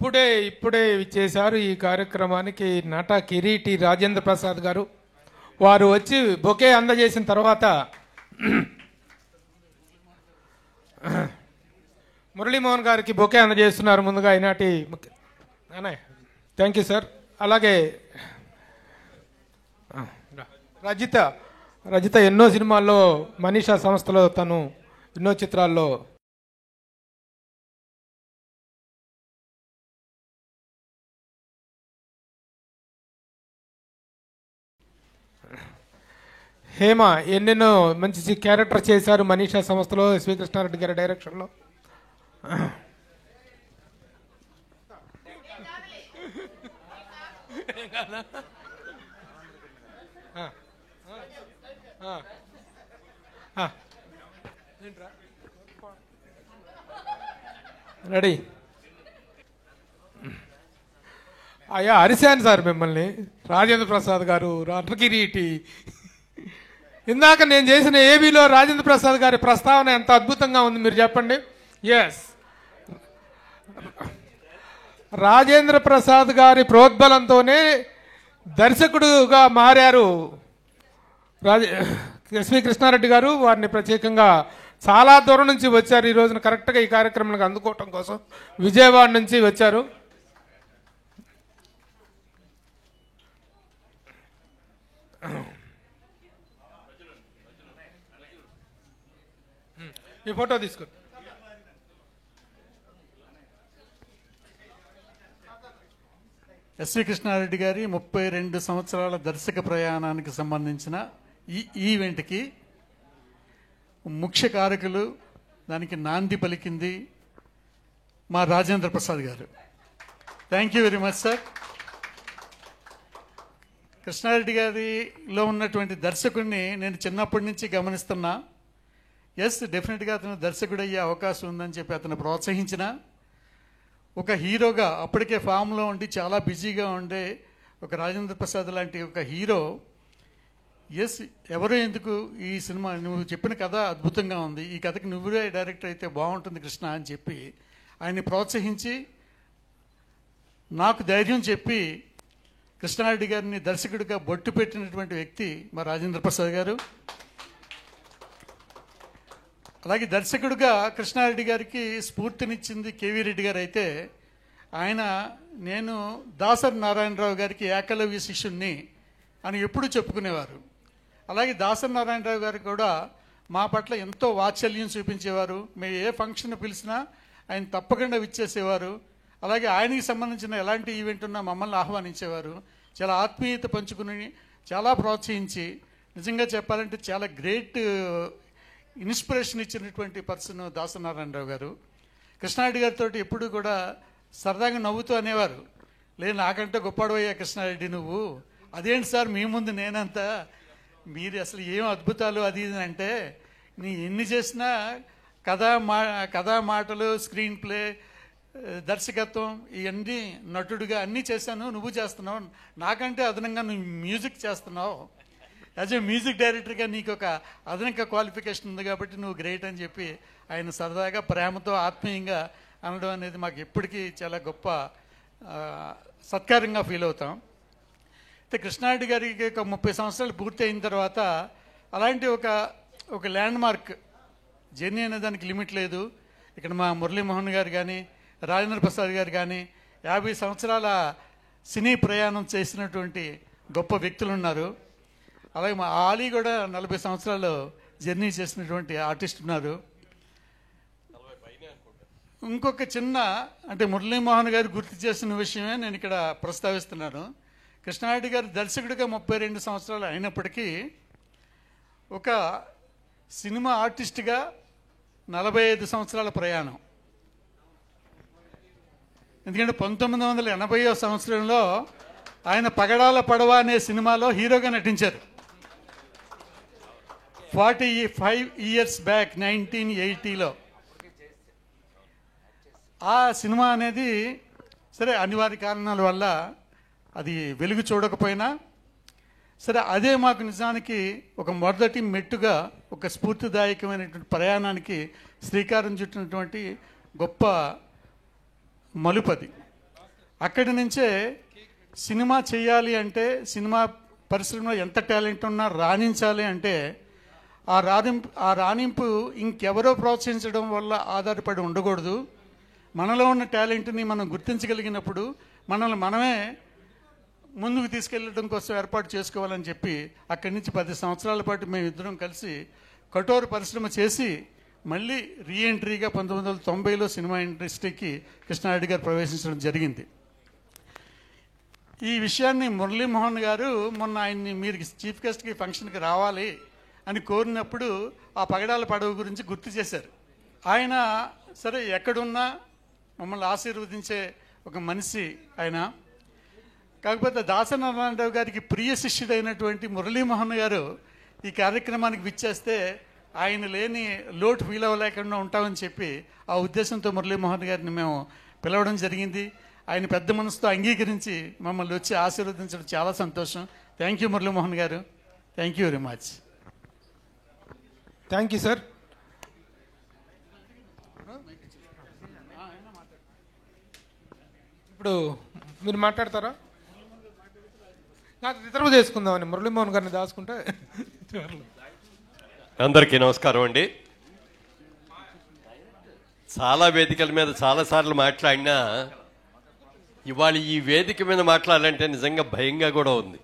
ఇప్పుడే చేశారు ఈ కార్యక్రమానికి నట కిరీటి రాజేంద్ర ప్రసాద్ గారు. వారు వచ్చి బొకే అందజేసిన తర్వాత మురళీమోహన్ గారికి బొకే అందజేస్తున్నారు. ముందుగా ఈనాటి థ్యాంక్ యూ సార్. అలాగే రజిత ఎన్నో సినిమాల్లో, మనీషా సంస్థలో తను ఎన్నో చిత్రాల్లో హేమ ఎన్నెన్నో మంచి క్యారెక్టర్ చేశారు మనీషా సంస్థలో, ఎస్వి కృష్ణారెడ్డి గారి డైరెక్షన్లో. రెడీ అయ్యా, అరిశాను సార్ మిమ్మల్ని. రాజేంద్ర ప్రసాద్ గారు, నటకిరీటి. ఇందాక నేను చేసిన ఏబీలో రాజేంద్ర ప్రసాద్ గారి ప్రస్తావన ఎంత అద్భుతంగా ఉంది, మీరు చెప్పండి. ఎస్, రాజేంద్ర ప్రసాద్ గారి ప్రోద్బలంతోనే దర్శకుడుగా మారారు ఎస్వి కృష్ణారెడ్డి గారు. వారిని ప్రత్యేకంగా చాలా దూరం నుంచి వచ్చారు. ఈ రోజున కరెక్ట్గా ఈ కార్యక్రమానికి అందుకోవటం కోసం విజయవాడ నుంచి వచ్చారు. ఈ ఫోటో తీసుకో. ఎస్వి కృష్ణారెడ్డి గారి 32 సంవత్సరాల దర్శక ప్రయాణానికి సంబంధించిన ఈ ఈవెంట్కి ముఖ్య కారకులు, దానికి నాంది పలికింది మా రాజేంద్ర ప్రసాద్ గారు. Thank you very much sir. Krishnareddy గారిలో ఉన్నటువంటి దర్శకుడిని నేను చిన్నప్పటి నుంచి గమనిస్తున్నా. ఎస్, డెఫినెట్గా అతను దర్శకుడయ్యే అవకాశం ఉందని చెప్పి అతను ప్రోత్సహించిన ఒక హీరోగా అప్పటికే ఫామ్లో ఉండి చాలా బిజీగా ఉండే ఒక రాజేంద్ర ప్రసాద్ లాంటి ఒక హీరో, ఎస్ ఎవరో ఎందుకు, ఈ సినిమా నువ్వు చెప్పిన కథ అద్భుతంగా ఉంది, ఈ కథకి నువ్వే డైరెక్టర్ అయితే బాగుంటుంది కృష్ణ అని చెప్పి ఆయన్ని ప్రోత్సహించి నాకు ధైర్యం చెప్పి కృష్ణారెడ్డి గారిని దర్శకుడిగా బొట్టు పెట్టినటువంటి వ్యక్తి మా రాజేంద్ర ప్రసాద్ గారు. అలాగే దర్శకుడిగా కృష్ణారెడ్డి గారికి స్ఫూర్తినిచ్చింది కేవీ రెడ్డి గారు అయితే, ఆయన నేను దాసరి నారాయణరావు గారికి ఏకలవ్య శిష్యుణ్ణి అని ఎప్పుడు చెప్పుకునేవారు. అలాగే దాసరి నారాయణరావు గారు కూడా మా పట్ల ఎంతో వాత్సల్యం చూపించేవారు. మేము ఏ ఫంక్షన్ పిలిచినా ఆయన తప్పకుండా విచ్చేసేవారు. అలాగే ఆయనకి సంబంధించిన ఎలాంటి ఈవెంట్ ఉన్నా మమ్మల్ని ఆహ్వానించేవారు. చాలా ఆత్మీయత పంచుకుని చాలా ప్రోత్సహించి, నిజంగా చెప్పాలంటే చాలా గ్రేట్ ఇన్స్పిరేషన్ ఇచ్చినటువంటి పర్సన్ దాసనారాయణరావు గారు. కృష్ణారెడ్డి గారితో ఎప్పుడు కూడా సరదాగా నవ్వుతూ అనేవారు, లేదు నాకంటే గొప్పవాడవయ్యా కృష్ణారెడ్డి నువ్వు, అదేంటి సార్ మీ ముందు నేనంతా, మీరు అసలు ఏం అద్భుతాలు అది ఇది అంటే, నీ ఎన్ని చేసినా కథా మాటలు, స్క్రీన్ ప్లే, దర్శకత్వం, ఇవన్నీ నటుడుగా అన్నీ చేశాను, నువ్వు చేస్తున్నావు, నాకంటే అదనంగా నువ్వు మ్యూజిక్ చేస్తున్నావు, యాజ్ ఏ మ్యూజిక్ డైరెక్టర్గా నీకు ఒక అదనంగా క్వాలిఫికేషన్ ఉంది కాబట్టి నువ్వు గ్రేట్ అని చెప్పి ఆయన సరదాగా ప్రేమతో ఆత్మీయంగా అనడం అనేది మాకు ఎప్పటికీ చాలా గొప్ప సత్కారంగా ఫీల్ అవుతాం. అయితే కృష్ణారెడ్డి గారికి ఒక 30 సంవత్సరాలు పూర్తి అయిన తర్వాత అలాంటి ఒక ల్యాండ్ మార్క్ జర్నీ అనే దానికి లిమిట్ లేదు. ఇక్కడ మా మురళీమోహన్ గారు కానీ, రాజేంద్ర ప్రసాద్ గారు కానీ 50 సంవత్సరాల సినీ ప్రయాణం చేసినటువంటి గొప్ప వ్యక్తులు ఉన్నారు. అలాగే మా ఆలీ కూడా 40 సంవత్సరాలు జర్నీ చేసినటువంటి ఆర్టిస్ట్ ఉన్నారు. ఇంకొక చిన్న అంటే మురళీమోహన్ గారు గుర్తు చేసిన విషయమే నేను ఇక్కడ ప్రస్తావిస్తున్నాను. కృష్ణారెడ్డి గారు దర్శకుడిగా 32 సంవత్సరాలు అయినప్పటికీ ఒక సినిమా ఆర్టిస్ట్గా 45 సంవత్సరాల ప్రయాణం. ఎందుకంటే 1980వ సంవత్సరంలో ఆయన పగడాల పడవ అనే సినిమాలో హీరోగా నటించారు. 45 ఇయర్స్ బ్యాక్ 1980లో ఆ సినిమా అనేది సరే అనివార్య కారణాల వల్ల అది వెలుగు చూడకపోయినా సరే అదే మాకు నిజానికి ఒక మొదటి మెట్టుగా ఒక స్ఫూర్తిదాయకమైనటువంటి ప్రయాణానికి శ్రీకారం చుట్టినటువంటి గొప్ప మలుపది. అక్కడి నుంచే సినిమా చేయాలి అంటే, సినిమా పరిశ్రమలో ఎంత టాలెంట్ ఉన్నా రాణించాలి అంటే ఆ రాణింపు ఇంకెవరో ప్రోత్సహించడం వల్ల ఆధారపడి ఉండకూడదు. మనలో ఉన్న టాలెంట్ని మనం గుర్తించగలిగినప్పుడు మనల్ని మనమే ముందుకు తీసుకెళ్ళడం కోసం ఏర్పాటు చేసుకోవాలని చెప్పి అక్కడి నుంచి 10 సంవత్సరాల పాటు మేము ఇద్దరం కలిసి కఠోర పరిశ్రమ చేసి మళ్ళీ రీఎంట్రీగా 1990లో సినిమా ఇండస్ట్రీకి కృష్ణారెడ్డి గారు ప్రవేశించడం జరిగింది. ఈ విషయాన్ని మురళీమోహన్ గారు మొన్న ఆయన్ని మీరు చీఫ్ గెస్ట్కి ఫంక్షన్కి రావాలి అని కోరినప్పుడు ఆ పగడాల పడవ గురించి గుర్తు చేశారు. ఆయన సరే ఎక్కడున్నా మమ్మల్ని ఆశీర్వదించే ఒక మనిషి ఆయన. కాకపోతే దాసరి నారాయణరావు గారికి ప్రియ శిష్యుడైనటువంటి మురళీమోహన్ గారు ఈ కార్యక్రమానికి విచ్చేస్తే ఆయన లేని లోటు ఫీల్ అవ్వలేకుండా ఉంటామని చెప్పి ఆ ఉద్దేశంతో మురళీమోహన్ గారిని మేము పిలవడం జరిగింది. ఆయన పెద్ద మనసుతో అంగీకరించి మమ్మల్ని వచ్చి ఆశీర్వదించడం చాలా సంతోషం. థ్యాంక్ యూ మురళీమోహన్ గారు, thank you very much. Thank you sir. ఇప్పుడు మీరు మాట్లాడతారా? నాకు రిజర్వ్ చేసుకుందామని మురళీమోహన్ గారిని దాచుకుంటే. అందరికీ నమస్కారం అండి. చాలా వేదికల మీద చాలాసార్లు మాట్లాడినా ఇవాళ ఈ వేదిక మీద మాట్లాడాలంటే నిజంగా భయంగా కూడా ఉంది.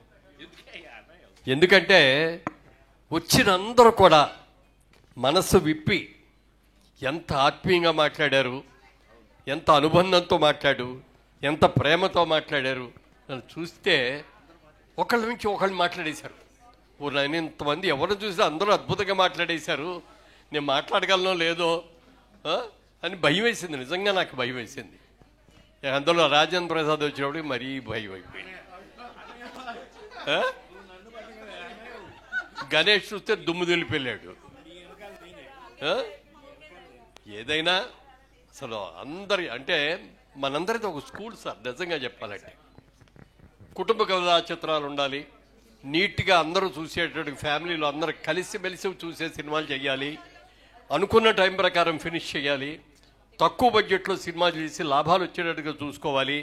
ఎందుకంటే వచ్చిన అందరూ కూడా మనస్సు విప్పి ఎంత ఆత్మీయంగా మాట్లాడారు, ఎంత అనుబంధంతో ఎంత ప్రేమతో మాట్లాడారు. నన్ను చూస్తే ఒకళ్ళ నుంచి ఒకళ్ళు మాట్లాడేశారు. నేను ఇంతమంది ఎవరు చూసినా అందరూ అద్భుతంగా మాట్లాడేశారు, నేను మాట్లాడగలనో లేదో అని భయం వేసింది. నిజంగా నాకు భయం వేసింది. అందులో రాజేంద్ర ప్రసాద్ వచ్చినప్పుడు మరీ భయం అయిపోయింది. గణేష్ చూస్తే దుమ్ము దులిపెళ్ళాడు. ఏదైనా అసలు అందరి అంటే మనందరితో ఒక స్కూల్ సార్. నిజంగా చెప్పాలంటే కుటుంబ కథా చిత్రాలు ఉండాలి, నీట్గా అందరూ చూసేటట్టు ఫ్యామిలీలో అందరూ కలిసిమెలిసి చూసే సినిమాలు చేయాలి, అనుకున్న టైం ప్రకారం ఫినిష్ చేయాలి, తక్కువ బడ్జెట్లో సినిమా చేసి లాభాలు వచ్చేటట్టుగా చూసుకోవాలి,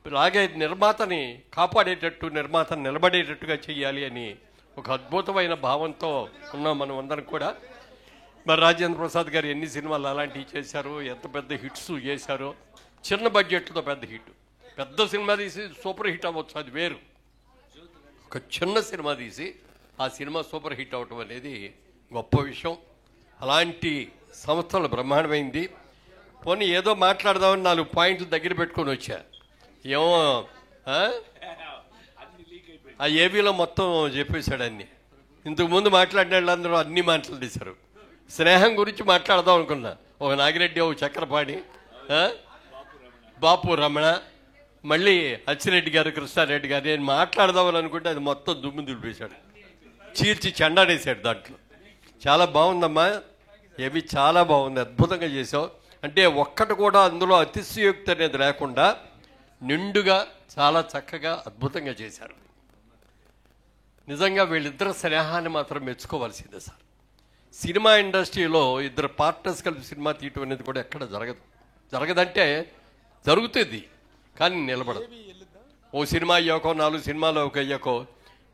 అలాగే నిర్మాతని కాపాడేటట్టు నిర్మాతను నిలబడేటట్టుగా చేయాలి అని ఒక అద్భుతమైన భావంతో ఉన్నాం మనం అందరం కూడా. మరి రాజేంద్ర ప్రసాద్ గారు ఎన్ని సినిమాలు అలాంటివి చేశారు, ఎంత పెద్ద హిట్స్ చేశారో. చిన్న బడ్జెట్తో పెద్ద హిట్, పెద్ద సినిమా తీసి సూపర్ హిట్ అవ్వచ్చు, అది వేరు. ఒక చిన్న సినిమా తీసి ఆ సినిమా సూపర్ హిట్ అవ్వటం అనేది గొప్ప విషయం. అలాంటి సంస్థలు బ్రహ్మాండమైంది. పోనీ ఏదో మాట్లాడదామని 4 పాయింట్లు దగ్గర పెట్టుకొని వచ్చా. ఏమో ఆ ఏబీలో మొత్తం చెప్పేశాడు అన్నీ. ఇంతకుముందు మాట్లాడిన వాళ్ళందరూ అన్నీ మాట్లాడేశారు. స్నేహం గురించి మాట్లాడదాం అనుకున్నా. ఒక నాగిరెడ్డి, ఒక చక్రపాణి, బాపు రమణ, మళ్ళీ అచ్చిరెడ్డి గారు, కృష్ణారెడ్డి గారు. నేను మాట్లాడదామని అనుకుంటే అది మొత్తం దుమ్ము దులిపేశాడు, చీల్చి చెండాడేశాడు. దాంట్లో చాలా బాగుందమ్మా, ఏవి చాలా బాగుంది, అద్భుతంగా చేసావు. అంటే ఒక్కటి కూడా అందులో అతిశయోక్తి అనేది లేకుండా నిండుగా చాలా చక్కగా అద్భుతంగా చేశారు. నిజంగా వీళ్ళిద్దరు స్నేహాన్ని మాత్రం మెచ్చుకోవాల్సిందే సార్. సినిమా ఇండస్ట్రీలో ఇద్దరు పార్ట్నర్స్ కలిపి సినిమా తీయటం అనేది కూడా ఎక్కడ జరగదంటే జరుగుతుంది, కానీ నిలబడదు. ఓ సినిమా అయ్యాకో 4 సినిమాలు ఒక అయ్యాకో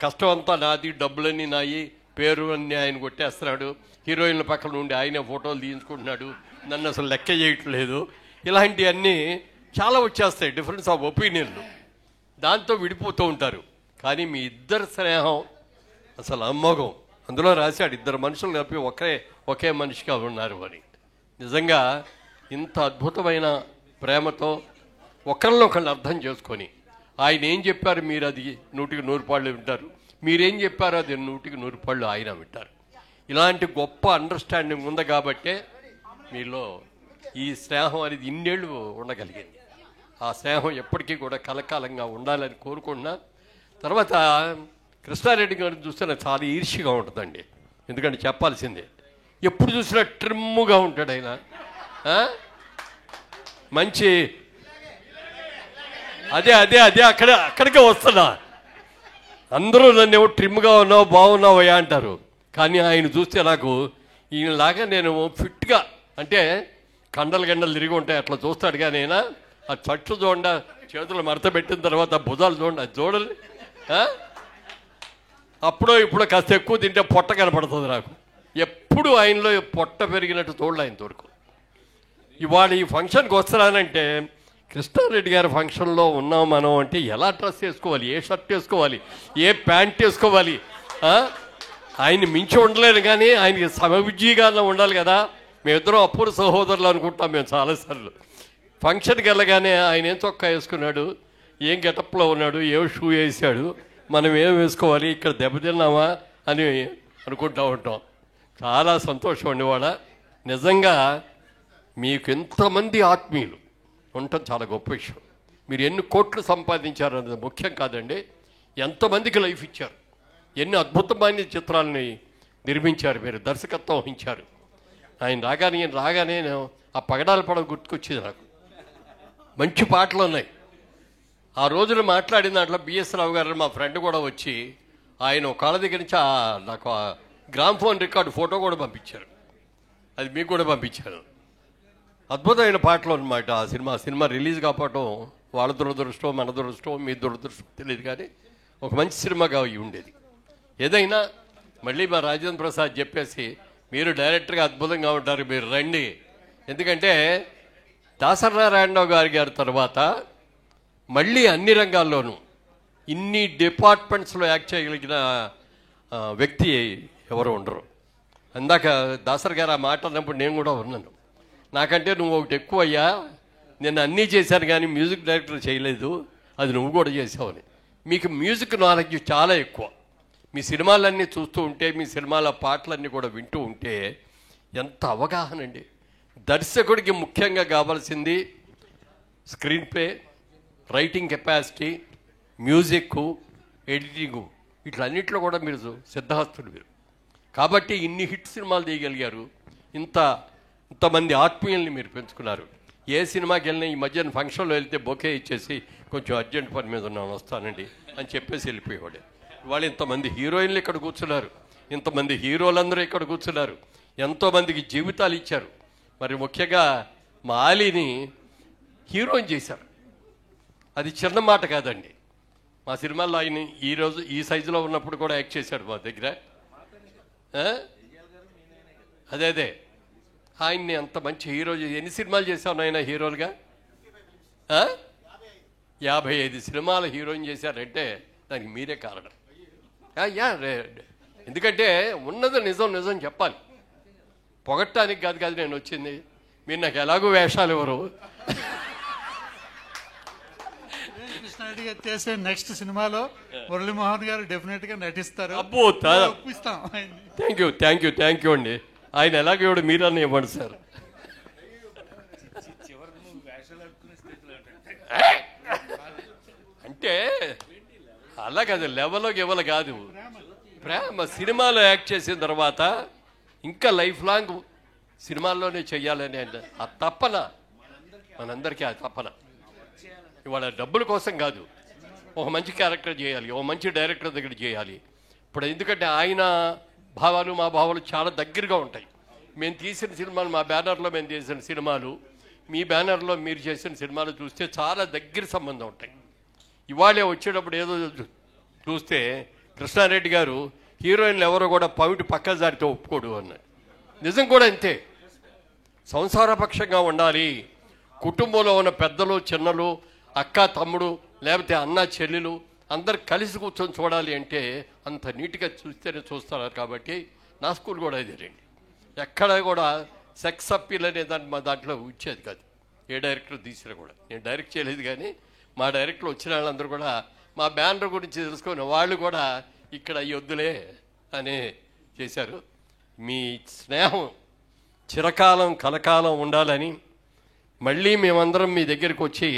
కష్టం అంతా నాది, డబ్బులన్నీ నాయి, పేరు అన్నీ ఆయన కొట్టేస్తున్నాడు, హీరోయిన్ల పక్కన ఉండి ఆయనే ఫోటోలు తీయించుకుంటున్నాడు, నన్ను అసలు లెక్క చేయట్లేదు, ఇలాంటివన్నీ చాలా వచ్చేస్తాయి, డిఫరెన్స్ ఆఫ్ ఒపీనియన్లు. దాంతో విడిపోతూ ఉంటారు. కానీ మీ ఇద్దరు స్నేహం అసలు అమ్మోఘం. అందులో రాశాడు ఇద్దరు మనుషులు కలిపి ఒకే మనిషిగా ఉన్నారు అని. నిజంగా ఇంత అద్భుతమైన ప్రేమతో ఒకళ్ళనొకళ్ళు అర్థం చేసుకొని ఆయన ఏం చెప్పారు మీరు అది 100కి 100 పాళ్ళు వింటారు, మీరేం చెప్పారో అది 100కి 100 పాళ్ళు ఆయన వింటారు. ఇలాంటి గొప్ప అండర్స్టాండింగ్ ఉంది కాబట్టే మీలో ఈ స్నేహం అనేది ఇన్నేళ్ళు ఉండగలిగింది. ఆ స్నేహం ఎప్పటికీ కూడా కలకాలంగా ఉండాలని కోరుకుంటున్నా. తర్వాత కృష్ణారెడ్డి గారిని చూస్తే నాకు చాలా ఈర్ష్యగా ఉంటుందండి. ఎందుకంటే చెప్పాల్సిందే, ఎప్పుడు చూసినా ట్రిమ్ముగా ఉంటాడు ఆయన. మంచి అదే అక్కడికే వస్తున్నా. అందరూ నన్ను ఏమో ట్రిమ్గా ఉన్నావు, బాగున్నావయ్యా అంటారు. కానీ ఆయన చూస్తే నాకు ఈయనలాగా నేను ఫిట్గా, అంటే కండలు తిరిగి ఉంటాయి అట్లా చూస్తాడు. కానీ ఆయన ఆ చేతులు మడత పెట్టిన తర్వాత భుజాలు చూడండి, అది చూడాలి. అప్పుడో ఇప్పుడు కాస్త ఎక్కువ తింటే పొట్ట కనపడుతుంది నాకు. ఎప్పుడు ఆయనలో పొట్ట పెరిగినట్టు చూడలే ఆయన దొరకు. ఇవాళ ఈ ఫంక్షన్కి వస్తున్నానంటే కృష్ణారెడ్డి గారి ఫంక్షన్లో ఉన్నాం మనం అంటే ఎలా డ్రెస్ వేసుకోవాలి, ఏ షర్ట్ వేసుకోవాలి, ఏ ప్యాంట్ వేసుకోవాలి. ఆయన్ని మించి ఉండలేను కానీ ఆయనకి సమవిజ్జీగానే ఉండాలి కదా. మేమిద్దరం అప్పురు సహోదరులు అనుకుంటాం మేము చాలాసార్లు. ఫంక్షన్కి వెళ్ళగానే ఆయన ఏం చొక్కా వేసుకున్నాడు, ఏం గెటప్లో ఉన్నాడు, ఏం షూ వేసాడు, మనం ఏం వేసుకోవాలి, ఇక్కడ దెబ్బతిన్నామా అని అనుకుంటూ ఉంటాం. చాలా సంతోషం అండి. వాళ్ళ నిజంగా మీకు ఎంతమంది ఆత్మీయులు ఉండటం చాలా గొప్ప విషయం. మీరు ఎన్ని కోట్లు సంపాదించారు అన్నది ముఖ్యం కాదండి, ఎంతమందికి లైఫ్ ఇచ్చారు, ఎన్ని అద్భుతమైన చిత్రాలని నిర్మించారు, మీరు దర్శకత్వం వహించారు. ఆయన రాగానే ఆ పగడాల పడవ గుర్తుకొచ్చింది నాకు. మంచి పాటలు ఉన్నాయి. ఆ రోజున మాట్లాడిన దాంట్లో బిఎస్ రావు గారు మా ఫ్రెండ్ కూడా వచ్చి ఆయన ఒక కాళ్ళ దగ్గర నుంచి నాకు ఆ గ్రామ్ఫోన్ రికార్డు ఫోటో కూడా పంపించారు. అది మీకు కూడా పంపించాను. అద్భుతమైన పాటలు అనమాట. ఆ సినిమా రిలీజ్ కాకపోవటం వాళ్ళ దురదృష్టం, మన దురదృష్టం, మీ దురదృష్టం తెలియదు, కానీ ఒక మంచి సినిమాగా ఉండేది. ఏదైనా మళ్ళీ మా రాజేంద్ర ప్రసాద్ చెప్పేసి మీరు డైరెక్టర్గా అద్భుతంగా ఉంటారు, మీరు రండి. ఎందుకంటే దాసరి నారాయణరావు గారి తర్వాత మళ్ళీ అన్ని రంగాల్లోనూ ఇన్ని డిపార్ట్మెంట్స్లో యాక్ట్ చేయగలిగిన వ్యక్తి ఎవరు ఉండరు. అందాక దాసరి గారు ఆ మాట అన్నప్పుడు నేను కూడా ఉన్నాను. నాకంటే నువ్వు ఒకటి ఎక్కువ అయ్యా, నేను అన్నీ చేశాను కానీ మ్యూజిక్ డైరెక్టర్ చేయలేదు, అది నువ్వు కూడా చేసావని. మీకు మ్యూజిక్ నాలెడ్జ్ చాలా ఎక్కువ. మీ సినిమాలన్నీ చూస్తూ ఉంటే, మీ సినిమాల పాటలన్నీ కూడా వింటూ ఉంటే ఎంత అవగాహన అండి. దర్శకుడికి ముఖ్యంగా కావాల్సింది screenplay, writing capacity, music, editing, ఇట్లన్నింటిలో కూడా మీరు సిద్ధహస్తులు మీరు. కాబట్టి ఇన్ని హిట్ సినిమాలు తీయగలిగారు, ఇంతమంది ఆత్మీయుల్ని మీరు పెంచుకున్నారు. ఏ సినిమాకి వెళ్ళినా ఈ మధ్యన ఫంక్షన్లో వెళ్తే బొకే ఇచ్చేసి కొంచెం అర్జెంట్ పని మీద ఉన్నాను వస్తానండి అని చెప్పేసి వెళ్ళిపోయేవాడే. వాళ్ళు ఇంతమంది హీరోయిన్లు ఇక్కడ కూర్చున్నారు, ఇంతమంది హీరోలందరూ ఇక్కడ కూర్చున్నారు, ఎంతోమందికి జీవితాలు ఇచ్చారు. మరి ముఖ్యంగా మా ఆలీని హీరోయిన్ చేశారు. అది చిన్న మాట కాదండి. మా సినిమాల్లో ఆయన ఈరోజు ఈ సైజులో ఉన్నప్పుడు కూడా యాక్ట్ చేశాడు మా దగ్గర. అదే ఆయన్ని అంత మంచి హీరో. ఎన్ని సినిమాలు చేశాను ఆయన హీరోలుగా? 55 సినిమాల హీరోయిన్ చేశారంటే దానికి మీరే కారణం. ఎందుకంటే ఉన్నది నిజం చెప్పాలి, పొగట్టానికి కాదు నేను వచ్చింది. మీరు నాకు ఎలాగో వేషాలు ఎవరు. కృష్ణారెడ్డి గారు చేసే నెక్స్ట్ సినిమాలో మురళీమోహన్ గారు డెఫినెట్ గా నటిస్తారు. అబ్బో, థ్యాంక్ యూ అండి. ఆయన ఎలాగో ఇవ్వడు, మీరన్నా ఇవ్వండి సార్. అంటే అలా కాదు, లెవెల్ కాదు, ప్రేమ. సినిమాలో యాక్ట్ చేసిన తర్వాత ఇంకా లైఫ్ లాంగ్ సినిమాల్లోనే చెయ్యాలని ఆ తప్పన, మనందరికీ ఆ తప్పన. ఇవాళ డబ్బుల కోసం కాదు, ఒక మంచి క్యారెక్టర్ చేయాలి, ఒక మంచి డైరెక్టర్ దగ్గర చేయాలి. ఇప్పుడు ఎందుకంటే ఆయన భావాలు మా భావాలు చాలా దగ్గరగా ఉంటాయి. మేము తీసిన సినిమాలు, మా బ్యానర్లో మేము చేసిన సినిమాలు, మీ బ్యానర్లో మీరు చేసిన సినిమాలు చూస్తే చాలా దగ్గర సంబంధం ఉంటాయి. ఇవాళే వచ్చేటప్పుడు ఏదో చూస్తే కృష్ణారెడ్డి గారు హీరోయిన్లు ఎవరో కూడా పవిటి పక్క జారితో ఒప్పుకోడు అన్నాడు. నిజం కూడా అంతే. సంసారపక్షంగా ఉండాలి. కుటుంబంలో ఉన్న పెద్దలు, చిన్నలు, అక్క, తమ్ముడు, లేకపోతే అన్న, చెల్లెలు అందరు కలిసి కూర్చొని చూడాలి అంటే అంత నీట్గా చూస్తేనే చూస్తున్నారు. కాబట్టి నా స్కూల్ కూడా ఇదే రండి. ఎక్కడ కూడా సెక్స్ అప్పీల్ అనే దాన్ని మా దాంట్లో వచ్చేది కాదు. ఏ డైరెక్టర్ తీసినా కూడా, నేను డైరెక్ట్ చేయలేదు కానీ మా డైరెక్టర్లు వచ్చిన వాళ్ళందరూ కూడా మా బ్యానర్ గురించి తెలుసుకొని వాళ్ళు కూడా ఇక్కడ ఈ వద్దులే అని చేశారు. మీ స్నేహం చిరకాలం కలకాలం ఉండాలని మళ్ళీ మేమందరం మీ దగ్గరికి వచ్చి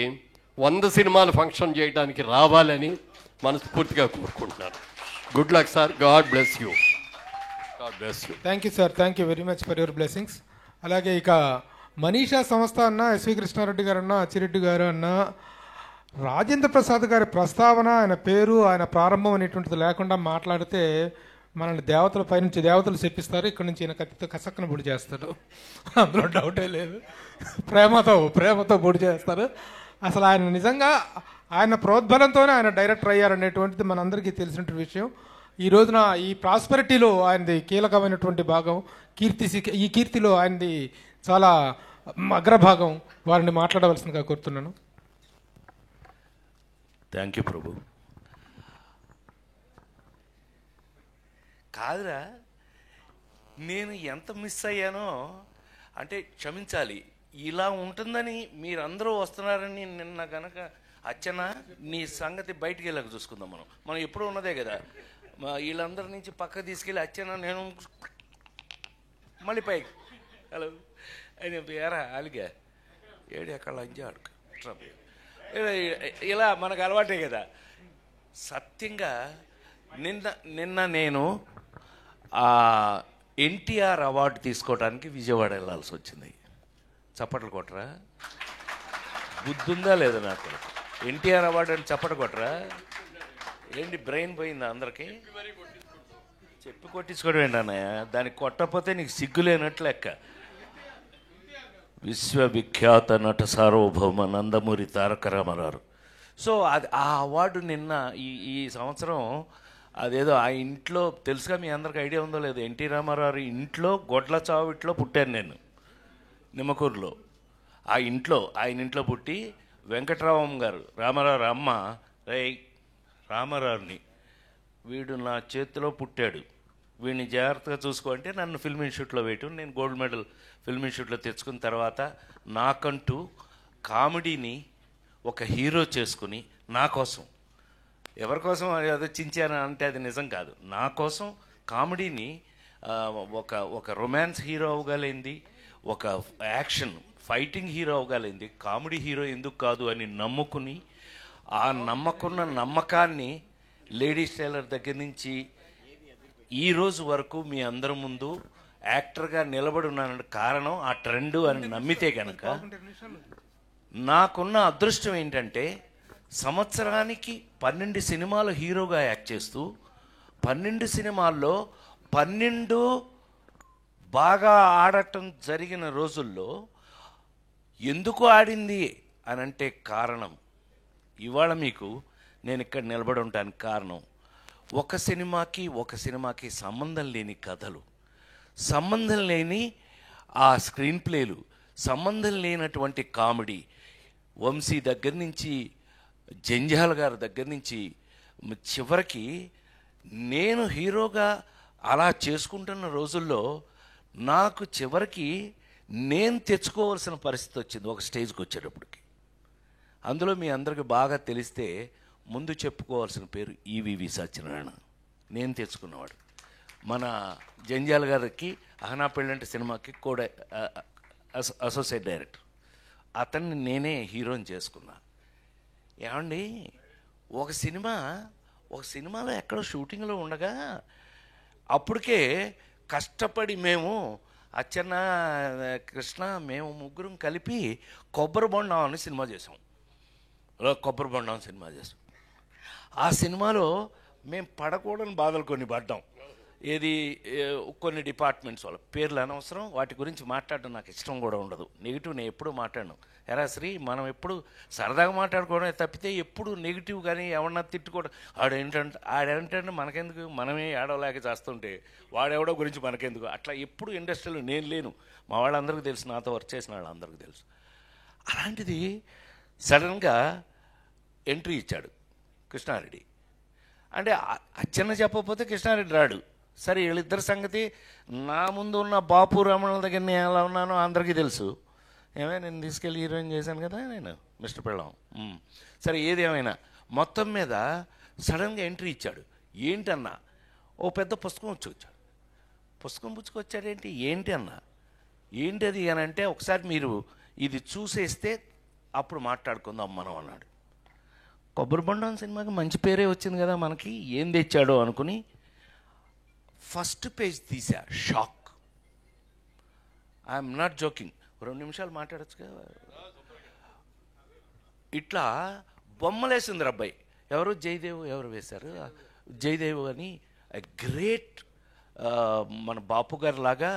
100 సినిమాలు ఫంక్షన్ చేయడానికి రావాలని మనస్ఫూర్తిగా కోరుకుంటున్నాను. Good luck sir. God bless you. Thank you sir. Thank you very much for your blessings. అలాగే ఇక మనీషా సంస్థ అన్న, ఎస్వి కృష్ణారెడ్డి గారు అన్న, అచ్చిరెడ్డి గారు అన్న, రాజేంద్ర ప్రసాద్ గారి ప్రస్తావన, ఆయన పేరు, ఆయన ప్రారంభం అనేటువంటిది లేకుండా మాట్లాడితే మనల్ని దేవతల పైనుంచి దేవతలు చెప్పిస్తారు, ఇక్కడ నుంచి ఈయన కత్తితో కసక్కన పొడి చేస్తారు, అందులో డౌటే లేదు. ప్రేమతో పొడి చేస్తారు. అసలు ఆయన నిజంగా ఆయన ప్రోద్బలంతోనే ఆయన డైరెక్టర్ అయ్యారనేటువంటిది మనందరికీ తెలిసినటువంటి విషయం. ఈ రోజున ఈ ప్రాస్పెరిటీలో ఆయనది కీలకమైనటువంటి భాగం, ఈ కీర్తిలో ఆయనది చాలా అగ్రభాగం. వారిని మాట్లాడవలసిందిగా కోరుతున్నాను. థ్యాంక్ యూ ప్రభు. కాదురా, నేను ఎంత మిస్ అయ్యానో అంటే క్షమించాలి. ఇలా ఉంటుందని మీరందరూ వస్తున్నారని నిన్న గనక అచ్చన నీ సంగతి బయటికి వెళ్ళక చూసుకుందాం. మనం ఎప్పుడూ ఉన్నదే కదా. వీళ్ళందరి నుంచి పక్కకు తీసుకెళ్ళి అచ్చన నేను మళ్ళీ పైకి హలో అని ఎరా అలిగా ఏడు ఎక్కడ లంచాడు ఇలా మనకు అలవాటే కదా. సత్యంగా నిన్న నేను ఎన్టీఆర్ అవార్డు తీసుకోవడానికి విజయవాడ వెళ్ళాల్సి వచ్చింది. చప్పట్లు కొట్టరా? బుద్ధుందా లేదా నాకు? ఎన్టీఆర్ అవార్డు అని చప్పట్లు కొట్టరా? ఏంటి బ్రెయిన్ పోయిందా అందరికీ? చెప్పి కొట్టించుకోవడం ఏంటన్నయ్య? దానికి కొట్టకపోతే నీకు సిగ్గులేనట్లు లెక్క. విశ్వవిఖ్యాత నట సార్వభౌమ నందమూరి తారక రామారావు. సో అది ఆ అవార్డు నిన్న ఈ సంవత్సరం అదేదో ఆ ఇంట్లో తెలుసుగా, మీ అందరికి ఐడియా ఉందో లేదో, ఎన్టీ రామారావు ఇంట్లో గొడ్ల చావిట్లో పుట్టాను నేను, నిమ్మకూరులో. ఆయన ఇంట్లో పుట్టి వెంకటరామం గారు రామారావు అమ్మ రామారావుని వీడు నా చేతిలో పుట్టాడు, వీడిని జాగ్రత్తగా చూసుకో అంటే నన్ను ఫిల్మ్ ఇన్స్టిట్యూట్లో వేయటం. నేను గోల్డ్ మెడల్ ఫిల్మ్ ఇన్స్టిట్యూట్లో తెచ్చుకున్న తర్వాత నాకంటూ కామెడీని ఒక హీరో చేసుకుని నా కోసం, ఎవరి కోసం అదో చించాను అంటే అది నిజం కాదు, నా కోసం కామెడీని ఒక రొమాన్స్ హీరో అవ్వగలిగింది, ఒక యాక్షన్ ఫైటింగ్ హీరో అవ్వగలిగింది, కామెడీ హీరో ఎందుకు కాదు అని నమ్ముకుని ఆ నమ్మకాన్ని లేడీస్ టైలర్ దగ్గర నుంచి ఈ రోజు వరకు మీ అందరి ముందు యాక్టర్గా నిలబడి ఉన్నానంటే కారణం ఆ ట్రెండ్ అని నమ్మితే కనుక నాకున్న అదృష్టం ఏంటంటే సంవత్సరానికి 12 సినిమాలు హీరోగా యాక్ట్ చేస్తూ 12 సినిమాల్లో 12 బాగా ఆడటం జరిగిన రోజుల్లో ఎందుకు ఆడింది అని అంటే కారణం ఇవాళ మీకు నేను ఇక్కడ నిలబడి ఉండడానికి కారణం ఒక సినిమాకి సంబంధం లేని కథలు, సంబంధం లేని ఆ స్క్రీన్ ప్లేలు, సంబంధం లేనటువంటి కామెడీ. వంశీ దగ్గర నుంచి జంజాల గారి దగ్గర నుంచి చివరికి నేను హీరోగా అలా చేసుకుంటున్న రోజుల్లో నాకు చివరికి నేను తెచ్చుకోవాల్సిన పరిస్థితి వచ్చింది ఒక స్టేజ్కి వచ్చేటప్పటికి. అందులో మీ అందరికి బాగా తెలిస్తే ముందు చెప్పుకోవాల్సిన పేరు ఈవివి సత్యనారాయణ, నేను తెచ్చుకున్నవాడు. మన జంజాల గారికి అహనా పెళ్ళంటే సినిమాకి కూడా అసోసియేట్ డైరెక్టర్, అతన్ని నేనే హీరోని చేసుకున్నా. ఏమండి, ఒక సినిమాలో ఎక్కడో షూటింగ్లో ఉండగా అప్పటికే కష్టపడి మేము అచ్చన్న కృష్ణ మేము ముగ్గురం కలిపి కొబ్బరి బొండం అని సినిమా చేసాం. ఆ సినిమాలో మేము పడకూడని బాధలు కొన్ని పడ్డాం. కొన్ని డిపార్ట్మెంట్స్ వాళ్ళ పేర్లు అనవసరం, వాటి గురించి మాట్లాడడం నాకు ఇష్టం కూడా ఉండదు. నెగిటివ్ నేను ఎప్పుడు మాట్లాడను. ఎరా శ్రీ, మనం ఎప్పుడు సరదాగా మాట్లాడుకోవడం తప్పితే ఎప్పుడు నెగిటివ్ కానీ ఎవరన్నా తిట్టుకోవడం ఆడేంటంటే మనకెందుకు, మనమే ఆడవలేక చేస్తుంటే వాడెవడో గురించి మనకెందుకు, అట్లా ఎప్పుడు ఇండస్ట్రీలో నేను లేను. మా వాళ్ళందరికీ తెలుసు, నాతో వర్క్ చేసిన వాళ్ళందరికీ తెలుసు. అలాంటిది సడన్గా ఎంట్రీ ఇచ్చాడు కృష్ణారెడ్డి. అంటే అచ్చన్న చెప్పకపోతే కృష్ణారెడ్డి రాడు. సరే, వీళ్ళిద్దరి సంగతి నా ముందు ఉన్న బాపు రమణుల దగ్గర నేను ఎలా ఉన్నానో అందరికీ తెలుసు. నేను తీసుకెళ్ళి హీరోయిన్ చేశాను కదా నేను, మిస్టర్ పెళ్ళం. సరే, ఏదేమైనా మొత్తం మీద సడన్గా ఎంట్రీ ఇచ్చాడు. ఏంటన్నా, ఓ పెద్ద పుస్తకం వచ్చాడు. పుస్తకం పుచ్చుకొచ్చాడేంటి, ఏంటి అన్నా, ఏంటది అని అంటే ఒకసారి మీరు ఇది చూసేస్తే అప్పుడు మాట్లాడుకుందాం మనం అన్నాడు. కొబ్బరి బొండం సినిమాకి మంచి పేరే వచ్చింది కదా మనకి, ఏం తెచ్చాడో అనుకుని ఫస్ట్ పేజ్ తీసా. షాక్. I'm not joking. 2 నిమిషాలు మాట్లాడచ్చు కదా. ఇట్లా బొమ్మలేసింది అబ్బాయి. ఎవరు జయదేవ్ ఎవరు వేశారు, జయదేవ్ అని గ్రేట్ మన బాపు గారి లాగా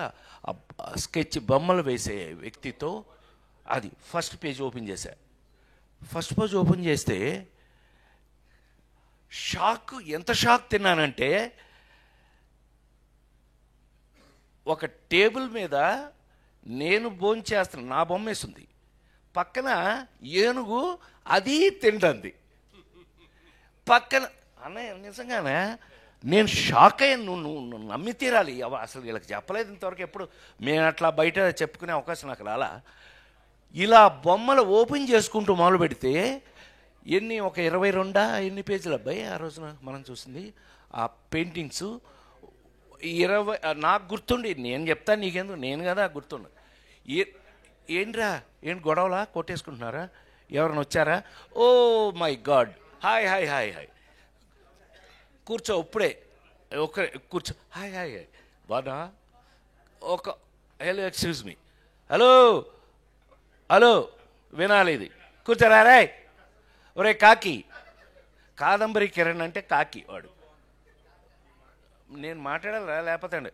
స్కెచ్ బొమ్మలు వేసే వ్యక్తితో అది ఫస్ట్ పేజ్ ఓపెన్ చేశా. ఫస్ట్ పేజ్ ఓపెన్ చేస్తే ఎంత షాక్ తిన్నానంటే, ఒక టేబుల్ మీద నేను భోంచేస్తున్నా, నా బొమ్మ వేసింది, పక్కన ఏనుగు అది తింటుంది పక్కన. అన్నయ్య నిజంగానే నేను షాక్ అయ్యాను. నువ్వు నమ్మి తీరాలి. అసలు వీళ్ళకి చెప్పలేదు ఇంతవరకు, ఎప్పుడు మేము అట్లా బయట చెప్పుకునే అవకాశం నాకు రాలా. ఇలా బొమ్మలు ఓపెన్ చేసుకుంటూ మొదలు పెడితే ఒక 22 ఎన్ని పేజీలు అబ్బాయి ఆ రోజున మనం చూసింది ఆ పెయింటింగ్స్? 20. నాకు గుర్తుండి, నేను చెప్తాను నీకెందుకు, నేను కదా గుర్తుండు. ఏంట్రా, ఏంటి గొడవలా, కొట్టేసుకుంటున్నారా, ఎవరైనా వచ్చారా? Oh my God, hi hi hi hi, కూర్చో ఇప్పుడే, కూర్చో, హాయ్ హాయ్ హాయ్ బాగా hello excuse me, hello hello వినాలి ఇది, కూర్చోరా రే. ఒరే కాకి, కాదంబరి కిరణ్ అంటే కాకి వాడు. నేను మాట్లాడాలా లేకపోతే అండి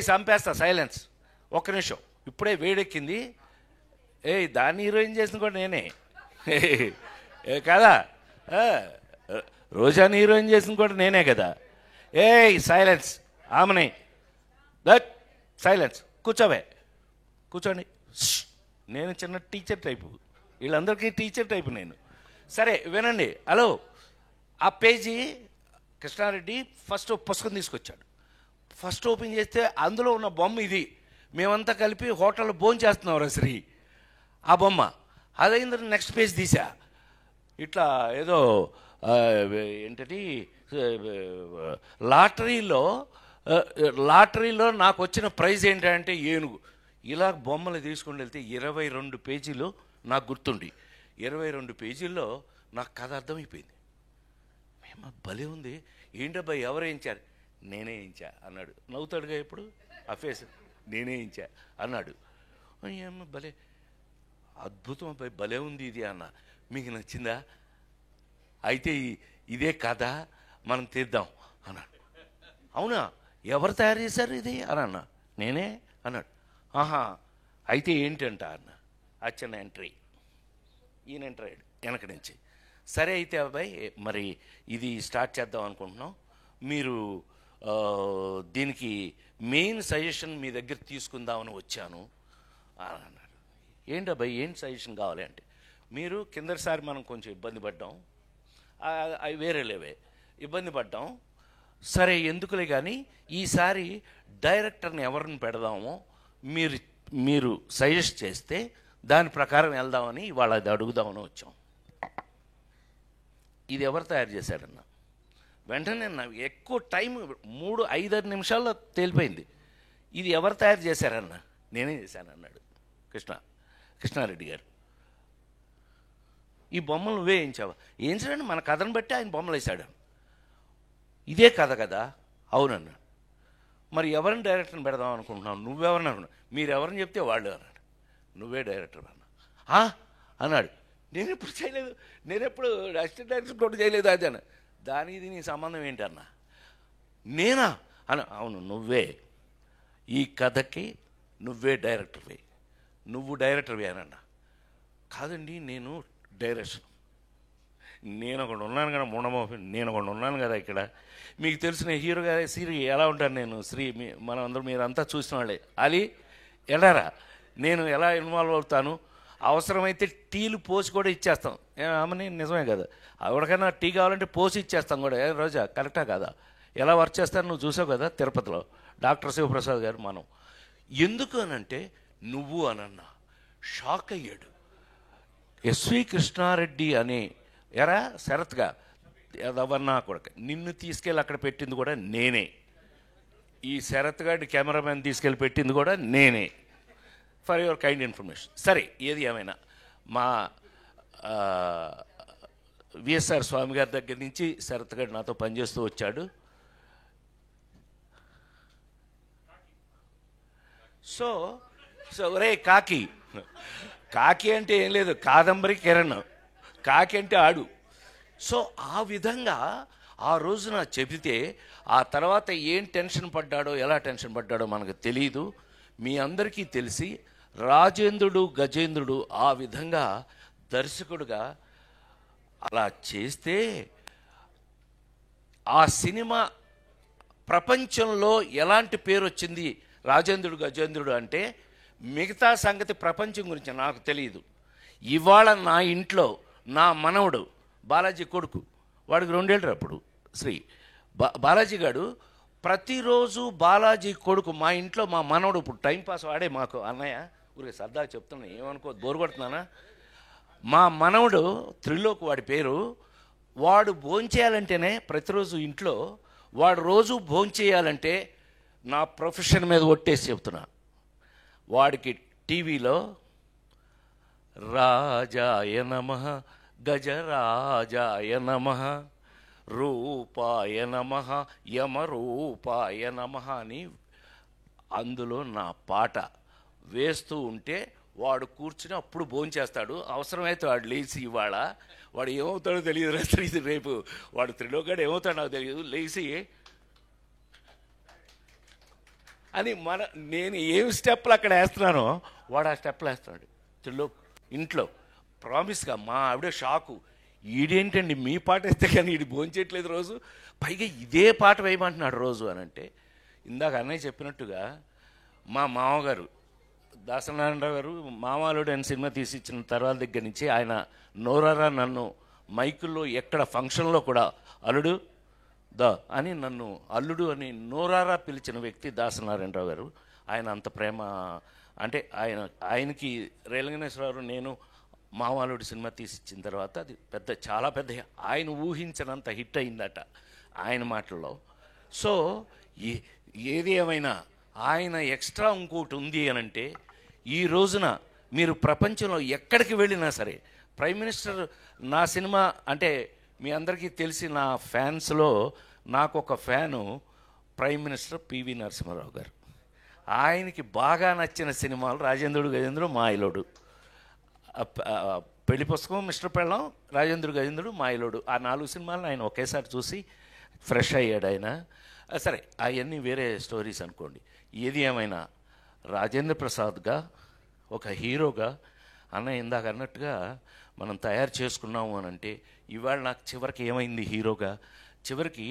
చంపేస్తా, సైలెన్స్, ఒక్క నిమిషం, ఇప్పుడే వేడెక్కింది. దాన్ని హీరోయిన్ చేసిన కూడా నేనే కదా, రోజాని హీరోయిన్ చేసిన కూడా నేనే కదా. సైలెన్స్, ఆమెనే సైలెన్స్, కూర్చోవే, కూర్చోండి. నేను చిన్న టీచర్ టైపు, వీళ్ళందరికీ టీచర్ టైపు నేను. సరే వినండి. హలో, ఆ పేజీ కృష్ణారెడ్డి ఫస్ట్ పుస్తకం తీసుకొచ్చాడు. ఫస్ట్ ఓపెన్ చేస్తే అందులో ఉన్న బొమ్మ ఇది. మేమంతా కలిపి హోటల్లో భోంచేస్తున్నాం శ్రీ, ఆ బొమ్మ. అదైంది. నెక్స్ట్ పేజ్ తీసా, ఇట్లా ఏదో ఏంటది, లాటరీలో నాకు వచ్చిన ప్రైజ్ ఏంటంటే ఏనుగు. ఇలా బొమ్మలు తీసుకుని వెళ్తే 22 పేజీలు నాకు గుర్తుండి, 22 పేజీల్లో నాకు కథ అర్థమైపోయింది. మేము భలే ఉంది, ఏంటబ్బాయి ఎవరు వేయించారు? నేనే వేయించా అన్నాడు. నవ్వుతాడుగా ఇప్పుడు ఆ ఫేస్, నేనే వేయించా అన్నాడు. ఏమో భలే అద్భుతం అబ్బాయి, భలే ఉంది ఇది అన్న. మీకు నచ్చిందా? అయితే ఇదే కథ, మనం తీద్దాం అన్నాడు. అవునా, ఎవరు తయారు చేశారు ఇది అని అన్నా. నేనే అన్నాడు. ఆహా, అయితే ఏంటంట అన్న. అచ్చన్న ఎంట్రీ, ఈయన ఎంటర్ అయ్యాడు వెనక నుంచి. సరే అయితే అబ్బాయి, మరి ఇది స్టార్ట్ చేద్దాం అనుకుంటున్నాం, మీరు దీనికి మెయిన్ సజెషన్ మీ దగ్గర తీసుకుందామని వచ్చాను అని అన్నాడు. ఏంటి అబ్బాయి, ఏంటి సజెషన్ కావాలి అంటే, మీరు కిందసారి మనం కొంచెం ఇబ్బంది పడ్డాం, అవి వేరే లేవే, ఇబ్బంది పడ్డాం. సరే ఎందుకులే కానీ ఈసారి డైరెక్టర్ని ఎవరిని పెడదామో మీరు సజెస్ట్ చేస్తే దాని ప్రకారం వెళ్దామని ఇవాళ అది అడుగుదామని వచ్చాం. ఇది ఎవరు తయారు చేశాడన్న వెంటనే ఎక్కువ టైం 3-5 నిమిషాల్లో తేలిపోయింది. ఇది ఎవరు తయారు చేశారన్న? నేనే చేశాను అన్నాడు కృష్ణారెడ్డి గారు. ఈ బొమ్మలు నువ్వే వేయించావా? వేయించడండి, మన కథను బట్టి ఆయన బొమ్మలు వేశాడు. ఇదే కథ కదా? అవునన్నా. మరి ఎవరిని డైరెక్టర్ని పెడదాం అనుకుంటున్నావు? నువ్వెవరిని అనుకున్నావు? మీరు ఎవరిని చెప్తే వాళ్ళు అన్నాడు. నువ్వే డైరెక్టర్ అన్నా అన్నాడు. నేను ఎప్పుడు చేయలేదు, నేను ఎప్పుడు అసిస్టెంట్ డైరెక్టర్ కూడా చేయలేదు అది అన్న. దానికి ఇది నీ సంబంధం ఏంటన్నా? నేనా అన్న. అవును, నువ్వే, ఈ కథకి నువ్వే డైరెక్టర్వి, నువ్వు డైరెక్టర్వి అనన్నా. కాదండి, నేను డైరెక్షన్, నేను ఒకడు ఉన్నాను కదా, నేను ఒకడు ఉన్నాను కదా ఇక్కడ. మీకు తెలిసిన హీరో గారి శ్రీ ఎలా ఉంటాను నేను, శ్రీ మనం అందరూ మీరంతా చూసిన వాళ్ళే. అది ఎలారా నేను ఎలా ఇన్వాల్వ్ అవుతాను, అవసరమైతే టీలు పోసి కూడా ఇచ్చేస్తాం. ఆమెని నిజమే కదా, ఎవరికైనా టీ కావాలంటే పోసి ఇచ్చేస్తాం కూడా. రోజా కరెక్టా కదా? ఎలా వర్క్ చేస్తాను నువ్వు చూసావు కదా తిరుపతిలో డాక్టర్ శివప్రసాద్ గారు. మనం ఎందుకు అనంటే నువ్వు అనన్నా. షాక్ అయ్యాడు. ఎస్వి కృష్ణారెడ్డి అని ఎరా శరత్గా ఎవరన్నా కూడా నిన్ను తీసుకెళ్ళి అక్కడ పెట్టింది కూడా నేనే, ఈ శరత్ గారి కెమెరామెన్ తీసుకెళ్ళి పెట్టింది కూడా నేనే. For your kind information. సరే ఏది ఏమైనా మా విఎస్ఆర్ స్వామి గారి దగ్గర నుంచి శరత్ గారు నాతో పనిచేస్తూ వచ్చాడు. సో ఒరే కాకి అంటే ఏం లేదు, కాదంబరి కిరణ్, కాకి అంటే ఆడు. సో ఆ విధంగా ఆ రోజున చెబితే ఆ తర్వాత ఏం టెన్షన్ పడ్డాడో, ఎలా టెన్షన్ పడ్డాడో మనకు తెలియదు. మీ అందరికీ తెలిసి రాజేంద్రుడు గజేంద్రుడు ఆ విధంగా దర్శకుడుగా అలా చేస్తే ఆ సినిమా ప్రపంచంలో ఎలాంటి పేరు వచ్చింది రాజేంద్రుడు గజేంద్రుడు అంటే, మిగతా సంగతి ప్రపంచం గురించి నాకు తెలియదు. ఇవాళ నా ఇంట్లో నా మనవడు బాలాజీ కొడుకు, వాడికి 2 ఏళ్ళు అప్పుడు బాలాజీ గారు ప్రతిరోజు బాలాజీ కొడుకు మా ఇంట్లో మా మనవడు ఇప్పుడు టైంపాస్ వాడే మాకు అన్నయ్య ఊరికి సరదా చెప్తున్నా, ఏమనుకో బోరు కొడుతున్నానా, మా మనవడు త్రిలోక్ వాడి పేరు. వాడు భోంచేయాలంటేనే ప్రతిరోజు ఇంట్లో వాడు రోజు భోంచేయాలంటే నా ప్రొఫెషన్ మీద ఒట్టేసి చెప్తున్నా, వాడికి టీవీలో రాజాయ నమః గజరాజాయ నమః రూపాయ నమః యమరూపాయ నమః అని అందులో నా పాట వేస్తూ ఉంటే వాడు కూర్చుని అప్పుడు భోంచేస్తాడు. అవసరమైతే వాడు లేచి, ఇవాళ వాడు ఏమవుతాడో తెలియదు, రాత్రి రేపు వాడు త్రిలోకాడు ఏమవుతాడో నాకు తెలియదు, లేచి అని నేను ఏం స్టెప్లు అక్కడ వేస్తున్నానో వాడు ఆ స్టెప్లు వేస్తున్నాడు త్రిలోక్ ఇంట్లో. ప్రామిస్గా మా ఆవిడ షాకు, ఈడేంటండి మీ పాట వేస్తే కానీ ఈడు భోంచేయట్లేదు రోజు, పైగా ఇదే పాట వేయమంటున్నాడు రోజు అని అంటే, ఇందాక అన్నయ్య చెప్పినట్టుగా మా మామగారు దాసనారాయణరావు గారు మామాలుడు అని సినిమా తీసి ఇచ్చిన తర్వాత దగ్గర నుంచి ఆయన నోరారా నన్ను మైకుల్లో ఎక్కడ ఫంక్షన్లో కూడా అల్లుడు అని నన్ను అల్లుడు అని నోరారా పిలిచిన వ్యక్తి దాసనారాయణరావు గారు. ఆయన అంత ప్రేమ అంటే ఆయనకి రేలంగనేశ్వరరావు నేను మామాలుడు సినిమా తీసి ఇచ్చిన తర్వాత అది చాలా పెద్ద ఆయన ఊహించినంత హిట్ అయిందట ఆయన మాటల్లో. సో ఏది ఏమైనా ఆయన ఎక్స్ట్రా ఇంకోటి ఉంది అని అంటే, ఈ రోజున మీరు ప్రపంచంలో ఎక్కడికి వెళ్ళినా సరే ప్రైమ్ మినిస్టర్ నా సినిమా అంటే మీ అందరికీ తెలిసి నా ఫ్యాన్స్లో నాకు ఒక fan prime minister PV Narasimha Rao గారు. ఆయనకి బాగా నచ్చిన సినిమాలు రాజేంద్రుడు గజేంద్రుడు మాయలోడు, పెళ్లి పుస్తకం మిస్టర్ పెళ్ళం రాజేంద్రుడు గజేంద్రుడు మాయలోడు, ఆ 4 సినిమాలను ఆయన ఒకేసారి చూసి ఫ్రెష్ అయ్యాడు ఆయన. సరే అవన్నీ వేరే స్టోరీస్ అనుకోండి. ఏది ఏమైనా రాజేంద్ర ప్రసాద్గా ఒక హీరోగా అన్న ఇందాక అన్నట్టుగా మనం తయారు చేసుకున్నాము అని అంటే, ఇవాళ నాకు చివరికి ఏమైంది హీరోగా, చివరికి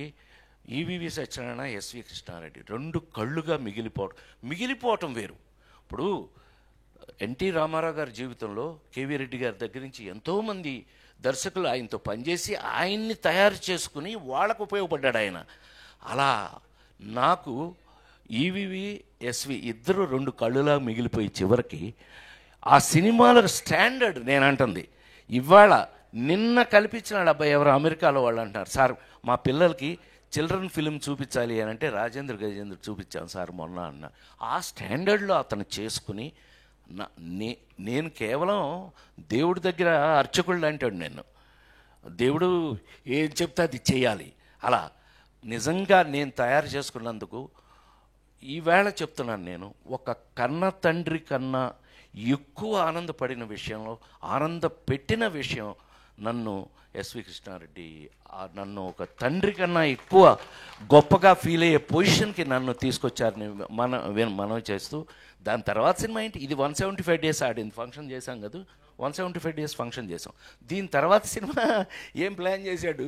ఈవీవి సత్యనారాయణ ఎస్వి కృష్ణారెడ్డి 2 కళ్ళుగా మిగిలిపోవటం వేరు. ఇప్పుడు ఎన్టీ రామారావు గారి జీవితంలో కేవీ రెడ్డి గారి దగ్గర నుంచి ఎంతోమంది దర్శకులు ఆయనతో పనిచేసి ఆయన్ని తయారు చేసుకుని వాళ్ళకు ఉపయోగపడ్డాడు ఆయన. అలా నాకు ఈవీవి ఎస్వి ఇద్దరు 2 కళ్ళులా మిగిలిపోయి చివరికి ఆ సినిమాల స్టాండర్డ్ నేను అంటుంది. ఇవాళ నిన్న కల్పించినాడు అబ్బాయి ఎవరు అమెరికాలో వాళ్ళు అంటున్నారు, సార్ మా పిల్లలకి చిల్డ్రన్ ఫిలిం చూపించాలి అని అంటే రాజేంద్ర గజేంద్ర చూపించాను సార్ మొన్న అన్న. ఆ స్టాండర్డ్లో అతను చేసుకుని నేను కేవలం దేవుడి దగ్గర అర్చకుళ్ళు అంటాడు, నేను దేవుడు ఏం చెప్తే అది చేయాలి. అలా నిజంగా నేను తయారు చేసుకున్నందుకు ఈవేళ చెప్తున్నాను, నేను ఒక కన్న తండ్రి కన్నా ఎక్కువ ఆనందపడిన విషయంలో ఆనందపెట్టిన విషయం నన్ను ఎస్వి కృష్ణారెడ్డి నన్ను ఒక తండ్రి కన్నా ఎక్కువ గొప్పగా ఫీల్ అయ్యే పొజిషన్కి నన్ను తీసుకొచ్చారని మనం చేస్తూ, దాని తర్వాత సినిమా ఏంటి, ఇది 175 days ఆడింది, ఫంక్షన్ చేశాం కదా, 175 days ఫంక్షన్ చేసాం. దీని తర్వాత సినిమా ఏం ప్లాన్ చేశాడు,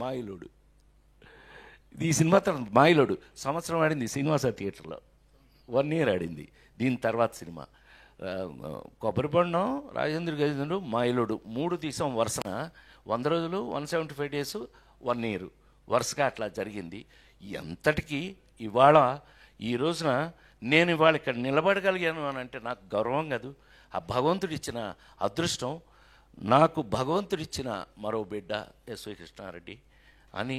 మాయలోడు. ఈ సినిమా తర్వాత మాయలోడు సంవత్సరం ఆడింది శ్రీనివాస థియేటర్లో, 1 year ఆడింది. దీని తర్వాత సినిమా కొబ్బరిబొండం, రాజేంద్ర గజేంద్రుడు, మాయలోడు 3 తీసాం వరుసన. 100 రోజులు, 175 days, 1 year వరుసగా అట్లా జరిగింది. ఎంతటికి ఇవాళ ఈ రోజున నేను ఇవాళ ఇక్కడ నిలబడగలిగాను అని అంటే నాకు గౌరవం కాదు, ఆ భగవంతుడిచ్చిన అదృష్టం. నాకు భగవంతుడిచ్చిన మరో బిడ్డ ఎస్వి కృష్ణారెడ్డి అని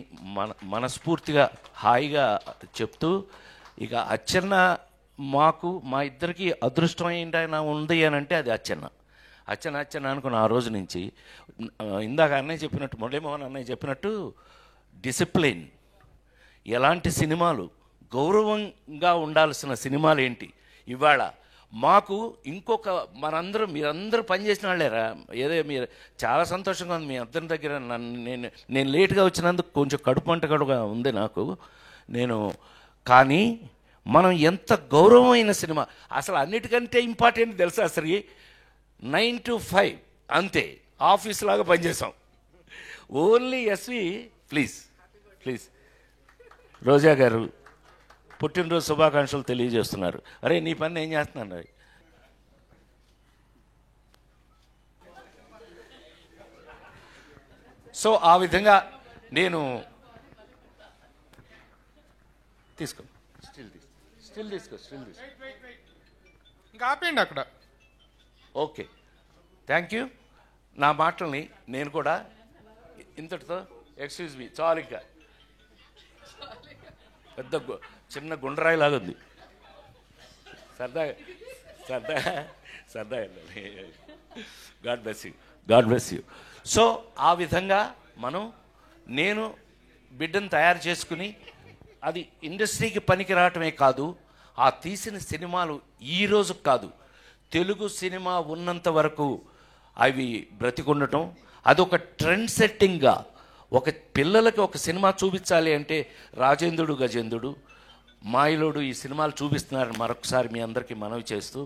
మనస్ఫూర్తిగా హాయిగా చెప్తూ, ఇక అచ్చెన్న మా ఇద్దరికి అదృష్టం ఏంటైనా ఉంది అని అంటే అది అచ్చెన్న అనుకున్న ఆ రోజు నుంచి. ఇందాక అన్నయ్య చెప్పినట్టు, మురళీమోహన్ అన్నయ్య చెప్పినట్టు డిసిప్లిన్, ఎలాంటి సినిమాలు గౌరవంగా ఉండాల్సిన సినిమాలు ఏంటి, ఇవాళ మాకు ఇంకొక మీరందరూ పనిచేసిన వాళ్ళేరా, ఏదో మీరు చాలా సంతోషంగా ఉంది మీ అందరి దగ్గర. నేను లేట్గా వచ్చినందుకు కొంచెం కడుపు మంట కూడా ఉంది నాకు. కానీ మనం ఎంత గౌరవమైన సినిమా, అసలు అన్నిటికంటే ఇంపార్టెంట్ తెలుసా, అసలు 9 to 5 అంతే, ఆఫీస్ లాగా పనిచేసాం. Only SV. Please please Roja గారు పుట్టినరోజు శుభాకాంక్షలు తెలియజేస్తున్నారు. అరే నీ పని ఏం చేస్తున్నాను. సో ఆ విధంగా నేను తీసుకో స్టిల్ తీసుకో. ఇంకా ఆపేయండి అక్కడ. Okay, thank you. నా మాటల్ని నేను కూడా ఇంతటితో ఎక్స్క్యూజ్ మీ చాలు. ఇంకా పెద్ద చిన్న గుండ్రాయిలాగా ఉంది. సరదా సరదా సరదా. God bless you, God bless you. So ఆ విధంగా నేను బిడ్డను తయారు చేసుకుని అది ఇండస్ట్రీకి పనికి రావటమే కాదు, ఆ తీసిన సినిమాలు ఈరోజు కాదు, తెలుగు సినిమా ఉన్నంత వరకు అవి బ్రతికుండటం, అదొక ట్రెండ్ సెట్టింగ్గా ఒక పిల్లలకి ఒక సినిమా చూపించాలి అంటే రాజేంద్రుడు గజేంద్రుడు మాయలోడు ఈ సినిమాలు చూపిస్తున్నారని మరొకసారి మీ అందరికీ మనవి చేస్తూ,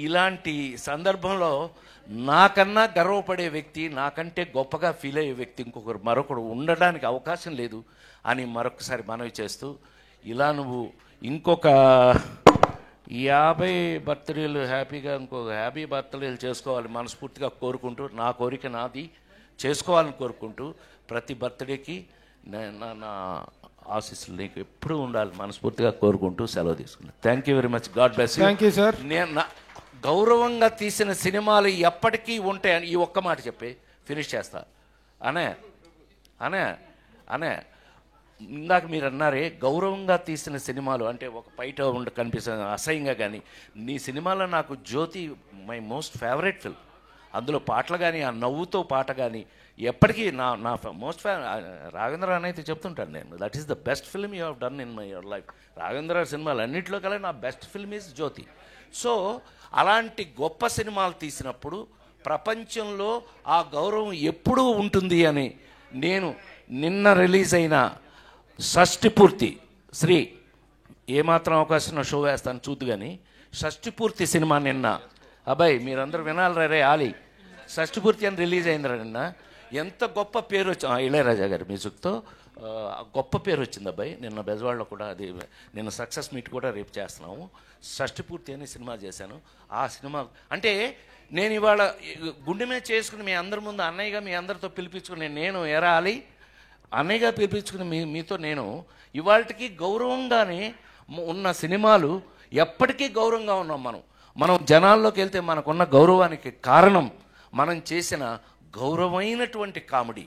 ఇలాంటి సందర్భంలో నాకన్నా గర్వపడే వ్యక్తి, నాకంటే గొప్పగా ఫీల్ అయ్యే వ్యక్తి మరొకడు ఉండడానికి అవకాశం లేదు అని మరొకసారి మనవి చేస్తూ, ఇలా నువ్వు ఇంకొక 50 బర్త్డేలు హ్యాపీగా ఇంకొక హ్యాపీ బర్త్డేలు చేసుకోవాలి మనస్ఫూర్తిగా కోరుకుంటూ, నా కోరిక నాది చేసుకోవాలని కోరుకుంటూ, ప్రతి బర్త్డేకి నా ఆశీస్సులు నీకు ఎప్పుడూ ఉండాలి మనస్ఫూర్తిగా కోరుకుంటూ సెలవు తీసుకున్నాను. Thank you very much. God bless you. Thank you sir. నేను గౌరవంగా తీసిన సినిమాలు ఎప్పటికీ ఉంటాయని ఈ ఒక్క మాట చెప్పి ఫినిష్ చేస్తా. అనే అనే అనే ఇందాక మీరు అన్నారే గౌరవంగా తీసిన సినిమాలు అంటే ఒక బయట కనిపిస్తుంది అసహ్యంగా, కానీ నీ సినిమాలో నాకు జ్యోతి మై మోస్ట్ ఫేవరెట్ ఫిల్మ్. అందులో పాటలు కానీ ఆ నవ్వుతో పాట కానీ ఎప్పటికీ నా మోస్ట్ రాఘవేంద్ర అని అయితే చెప్తుంటాను నేను, that is the best film you have done in my your life. Raghavendra సినిమాలు అన్నింటిలో కల్లా నా best film is Jyothi. So అలాంటి గొప్ప సినిమాలు తీసినప్పుడు ప్రపంచంలో ఆ గౌరవం ఎప్పుడూ ఉంటుంది అని నేను నిన్న రిలీజ్ అయిన షష్ఠిపూర్తి శ్రీ ఏమాత్రం అవకాశం షో వేస్తాను చూద్దు, కానీ షష్ఠిపూర్తి సినిమా నిన్న అబ్బాయి మీరందరూ వినాలి రే ఆలి, షష్ఠిపూర్తి అని రిలీజ్ అయిందిరా నిన్న. ఎంత గొప్ప పేరు వచ్చి ఇళయరాజా గారి మ్యూజిక్తో గొప్ప పేరు వచ్చింది అబ్బాయి. నిన్న బెజవాడలో కూడా అది నిన్న సక్సెస్ మీట్ కూడా రేపు చేస్తున్నాము. షష్ఠిపూర్తి అని సినిమా చేశాను. ఆ సినిమా అంటే నేను ఇవాళ గుండె మీద చేసుకుని మీ అందరి ముందు అన్నయ్యగా మీ అందరితో పిలిపించుకుని నేను ఎరాలి అన్నయ్యగా పిలిపించుకుని మీతో నేను ఇవాళకి గౌరవంగానే ఉన్న సినిమాలు ఎప్పటికీ గౌరవంగా ఉన్నాం. మనం జనాల్లోకి వెళ్తే మనకున్న గౌరవానికి కారణం మనం చేసిన గౌరవమైనటువంటి కామెడీ.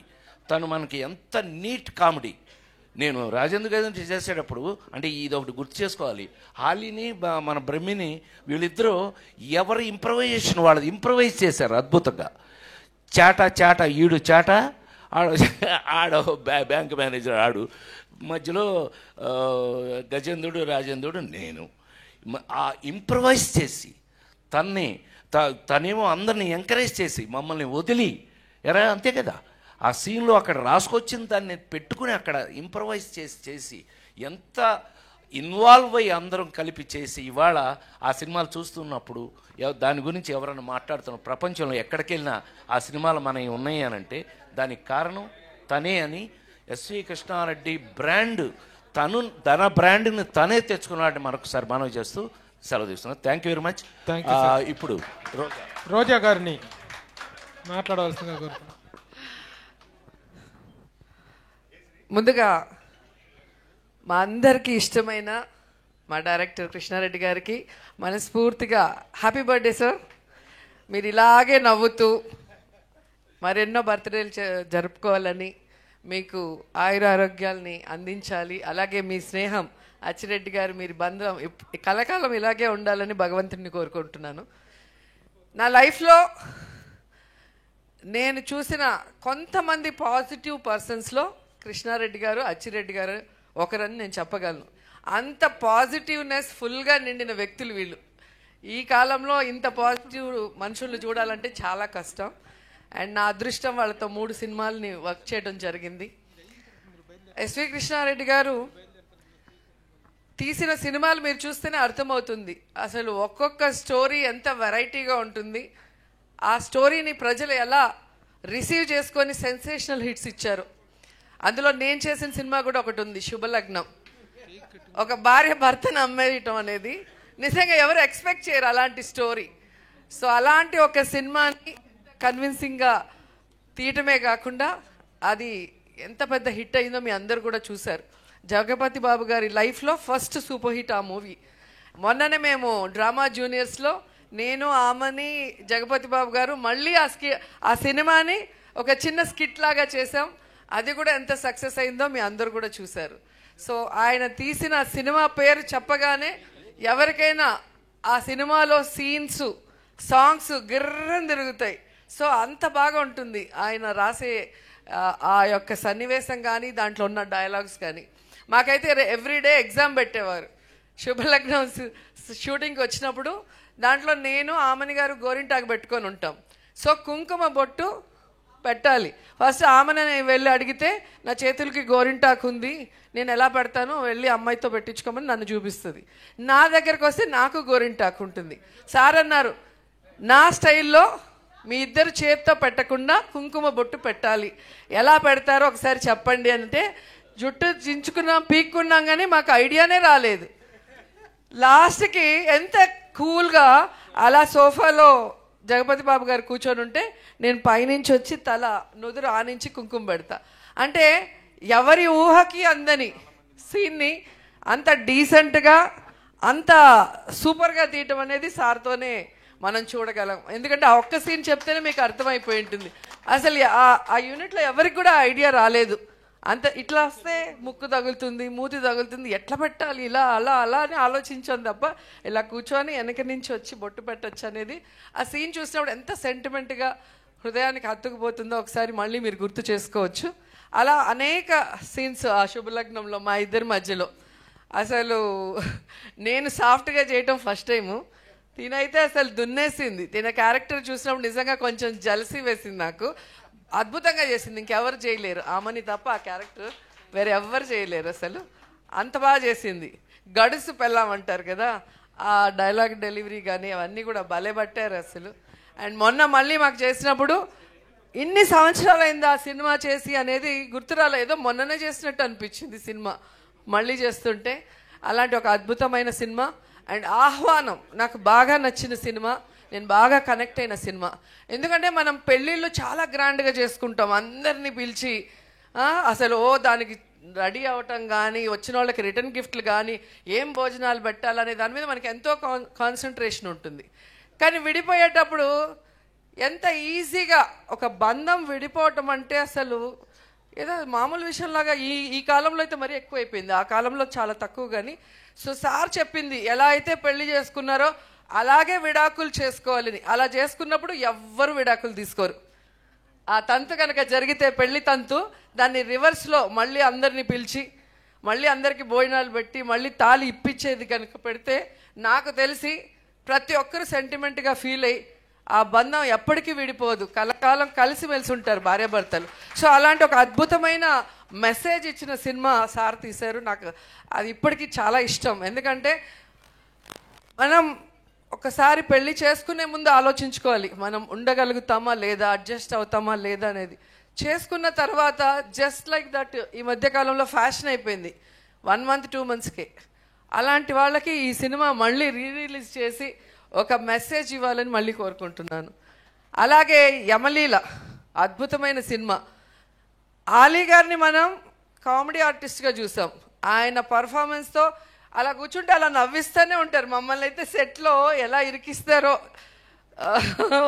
తను మనకి ఎంత నీట్ కామెడీ. నేను రాజేంద్ర గారి చేసేటప్పుడు అంటే ఇది ఒకటి గుర్తు చేసుకోవాలి, హాలీని మన బ్రహ్మిని వీళ్ళిద్దరూ ఎవరి ఇంప్రవైజేషన్ వాళ్ళది ఇంప్రవైజ్ చేశారు అద్భుతంగా. చాట ఈడు చాట ఆడ బ్యాంక్ మేనేజర్ ఆడు, మధ్యలో గజేంద్రుడు రాజేంద్రుడు నేను. ఆ ఇంప్రవైజ్ చేసి తనేమో అందరిని ఎంకరేజ్ చేసి మమ్మల్ని వదిలి అంతే కదా ఆ సీన్లో అక్కడ రాసుకొచ్చిన దాన్ని పెట్టుకుని అక్కడ ఇంప్రవైజ్ చేసి ఎంత ఇన్వాల్వ్ అయ్యి అందరం కలిపి చేసి ఇవాళ ఆ సినిమాలు చూస్తున్నప్పుడు దాని గురించి ఎవరైనా మాట్లాడుతున్నారు ప్రపంచంలో ఎక్కడికి వెళ్ళినా ఆ సినిమాలు మనవి ఉన్నాయి అని అంటే దానికి కారణం తనే అని ఎస్వి కృష్ణారెడ్డి బ్రాండ్ తన బ్రాండ్ని తనే తెచ్చుకున్నాడని మరొకసారి మనవి చేస్తూ సెలవు తీసుకున్నాను. Thank you very much. ఇప్పుడు రోజా గారిని మాట్లాడవలసిందిగా కోరుతున్నాను. ముందుగా మా అందరికీ ఇష్టమైన మా డైరెక్టర్ కృష్ణారెడ్డి గారికి మనస్ఫూర్తిగా హ్యాపీ బర్త్డే సార్. మీరు ఇలాగే నవ్వుతూ మరెన్నో బర్త్డేలు జరుపుకోవాలని, మీకు ఆయురారోగ్యాలని అందించాలి. అలాగే మీ స్నేహం అచ్చిరెడ్డి గారు మీరు బంధం కలకాలం ఇలాగే ఉండాలని భగవంతుడిని కోరుకుంటున్నాను. నా లైఫ్లో నేను చూసిన కొంతమంది పాజిటివ్ పర్సన్స్లో కృష్ణారెడ్డి గారు అచ్చిరెడ్డి గారు ఒకరని నేను చెప్పగలను. అంత పాజిటివ్నెస్ ఫుల్గా నిండిన వ్యక్తులు వీళ్ళు. ఈ కాలంలో ఇంత పాజిటివ్ మనుషులు చూడాలంటే చాలా కష్టం. అండ్ నా అదృష్టం వాళ్ళతో 3 సినిమాలని వర్క్ చేయడం జరిగింది. ఎస్వి కృష్ణారెడ్డి గారు తీసిన సినిమాలు మీరు చూస్తేనే అర్థమవుతుంది అసలు ఒక్కొక్క స్టోరీ ఎంత వెరైటీగా ఉంటుంది. ఆ స్టోరీని ప్రజలు ఎలా రిసీవ్ చేసుకొని సెన్సేషనల్ హిట్స్ ఇచ్చారు. అందులో నేను చేసిన సినిమా కూడా ఒకటి ఉంది, శుభలగ్నం. ఒక భార్య భర్తను అమ్మేయటం అనేది నిజంగా ఎవరు ఎక్స్పెక్ట్ చేయరు అలాంటి స్టోరీ. సో అలాంటి ఒక సినిమాని కన్విన్సింగ్గా తీయటమే కాకుండా అది ఎంత పెద్ద హిట్ అయిందో మీ అందరు కూడా చూశారు. జగపతి బాబు గారి లైఫ్లో ఫస్ట్ సూపర్ హిట్ ఆ మూవీ. మొన్ననే మేము డ్రామా జూనియర్స్లో నేను, ఆమని, జగపతి బాబు గారు మళ్ళీ ఆ సినిమాని ఒక చిన్న స్కిట్ లాగా చేసాం. అది కూడా ఎంత సక్సెస్ అయిందో మీ అందరు కూడా చూశారు. సో ఆయన తీసిన సినిమా పేరు చెప్పగానే ఎవరికైనా ఆ సినిమాలో సీన్స్, సాంగ్స్ గిర్రం తిరుగుతాయి. సో అంత బాగా ఉంటుంది ఆయన రాసే ఆ యొక్క సన్నివేశం కానీ దాంట్లో ఉన్న డైలాగ్స్ కానీ. మాకైతే ఎవ్రీడే ఎగ్జామ్ పెట్టేవారు. శుభలగ్నం షూటింగ్కి వచ్చినప్పుడు దాంట్లో నేను, ఆమని గారు గోరింటాకు పెట్టుకొని ఉంటాం. సో కుంకుమ బొట్టు పెట్టాలి. ఫస్ట్ ఆమెను వెళ్ళి అడిగితే నా చేతులకి గోరింటాకు ఉంది, నేను ఎలా పెడతానో వెళ్ళి అమ్మాయితో పెట్టించుకోమని నన్ను చూపిస్తుంది. నా దగ్గరకు వస్తే నాకు గోరింటాకు ఉంటుంది. సార్ అన్నారు, నా స్టైల్లో మీ ఇద్దరు చేతితో పెట్టకుండా కుంకుమ బొట్టు పెట్టాలి, ఎలా పెడతారో ఒకసారి చెప్పండి అంటే జుట్టు చించుకున్నాం, పీక్కున్నాం, కానీ మాకు ఐడియానే రాలేదు. లాస్ట్కి ఎంత కూల్గా అలా సోఫాలో జగపతి బాబు గారు కూర్చొని ఉంటే నేను పైనుంచి వచ్చి తల నుదురు ఆనించి కుంకుమ పెడతా. అంటే ఎవరి ఊహకి అందని సీన్ని అంత డీసెంట్గా అంత సూపర్గా తీయటం అనేది సార్తోనే మనం చూడగలం. ఎందుకంటే ఆ ఒక్క సీన్ చెప్తేనే మీకు అర్థమైపోయి ఉంటుంది. అసలు ఆ యూనిట్లో ఎవరికి కూడా ఐడియా రాలేదు. అంత ఇట్లా వస్తే ముక్కు తగులుతుంది, మూతి తగులుతుంది, ఎట్లా పెట్టాలి, ఇలా అలా అలా అని ఆలోచించాను తప్ప ఇలా కూర్చొని వెనక నుంచి వచ్చి బొట్టు పెట్టచ్చు అనేది ఆ సీన్ చూసినప్పుడు ఎంత సెంటిమెంట్గా హృదయానికి హత్తుకుపోతుందో ఒకసారి మళ్ళీ మీరు గుర్తు చేసుకోవచ్చు. అలా అనేక సీన్స్ ఆ శుభలగ్నంలో మా ఇద్దరి మధ్యలో. అసలు నేను సాఫ్ట్గా చేయటం ఫస్ట్ టైము, తినైతే అసలు దున్నేసింది. తిన క్యారెక్టర్ చూసినప్పుడు నిజంగా కొంచెం జలసీ వేసింది నాకు. అద్భుతంగా చేసింది, ఇంకెవరు చేయలేరు, ఆమెని తప్ప ఆ క్యారెక్టర్ వేరే ఎవ్వరు చేయలేరు. అసలు అంత బాగా చేసింది. గడుసు పెళ్ళామంటారు కదా, ఆ డైలాగ్ డెలివరీ కానీ అవన్నీ కూడా భలే పట్టారు అసలు. అండ్ మొన్న మళ్ళీ మాకు చేసినప్పుడు ఇన్ని సంవత్సరాలు అయింది ఆ సినిమా చేసి అనేది గుర్తురాలే, ఏదో మొన్ననే చేసినట్టు అనిపించింది సినిమా మళ్ళీ చేస్తుంటే. అలాంటి ఒక అద్భుతమైన సినిమా. అండ్ ఆహ్వానం నాకు బాగా నచ్చిన సినిమా, నేను బాగా కనెక్ట్ అయిన సినిమా. ఎందుకంటే మనం పెళ్ళిళ్ళు చాలా గ్రాండ్గా చేసుకుంటాం, అందరినీ పిలిచి అసలు దానికి రెడీ అవ్వటం కానీ, వచ్చిన వాళ్ళకి రిటర్న్ గిఫ్ట్లు కానీ, ఏం భోజనాలు పెట్టాలనే దాని మీద మనకి ఎంతో కాన్సన్ట్రేషన్ ఉంటుంది. కానీ విడిపోయేటప్పుడు ఎంత ఈజీగా ఒక బంధం విడిపోవటం అంటే అసలు ఏదో మామూలు విషయంలాగా ఈ కాలంలో అయితే మరీ ఎక్కువైపోయింది, ఆ కాలంలో చాలా తక్కువ. కానీ సో సార్ చెప్పింది ఎలా అయితే పెళ్లి చేసుకున్నారో అలాగే విడాకులు చేసుకోవాలని. అలా చేసుకున్నప్పుడు ఎవ్వరు విడాకులు తీసుకోరు. ఆ తంతు కనుక జరిగితే పెళ్లి తంతు, దాన్ని రివర్స్లో మళ్ళీ అందరినీ పిలిచి మళ్ళీ అందరికీ భోజనాలు పెట్టి మళ్ళీ తాళి ఇప్పించేది కనుక పెడితే నాకు తెలిసి ప్రతి ఒక్కరు సెంటిమెంట్గా ఫీల్ అయ్యి ఆ బంధం ఎప్పటికీ విడిపోదు, కలకాలం కలిసిమెలిసి ఉంటారు భార్యాభర్తలు. సో అలాంటి ఒక అద్భుతమైన మెసేజ్ ఇచ్చిన సినిమా సార్ తీశారు. నాకు అది ఇప్పటికీ చాలా ఇష్టం. ఎందుకంటే మనం ఒకసారి పెళ్లి చేసుకునే ముందు ఆలోచించుకోవాలి, మనం ఉండగలుగుతామా లేదా, అడ్జస్ట్ అవుతామా లేదా అనేది. చేసుకున్న తర్వాత జస్ట్ లైక్ దట్ ఈ మధ్యకాలంలో ఫ్యాషన్ అయిపోయింది 1 month 2 monthsకే. అలాంటి వాళ్ళకి ఈ సినిమా మళ్ళీ రిలీజ్ చేసి ఒక మెసేజ్ ఇవ్వాలని మళ్ళీ కోరుకుంటున్నాను. అలాగే యమలీల అద్భుతమైన సినిమా. ఆలీ గారిని మనం కామెడీ ఆర్టిస్ట్గా చూసాం. ఆయన పర్ఫార్మెన్స్తో అలా కూర్చుంటే అలా నవ్విస్తూనే ఉంటారు. మమ్మల్ని అయితే సెట్లో ఎలా ఇరికిస్తారో.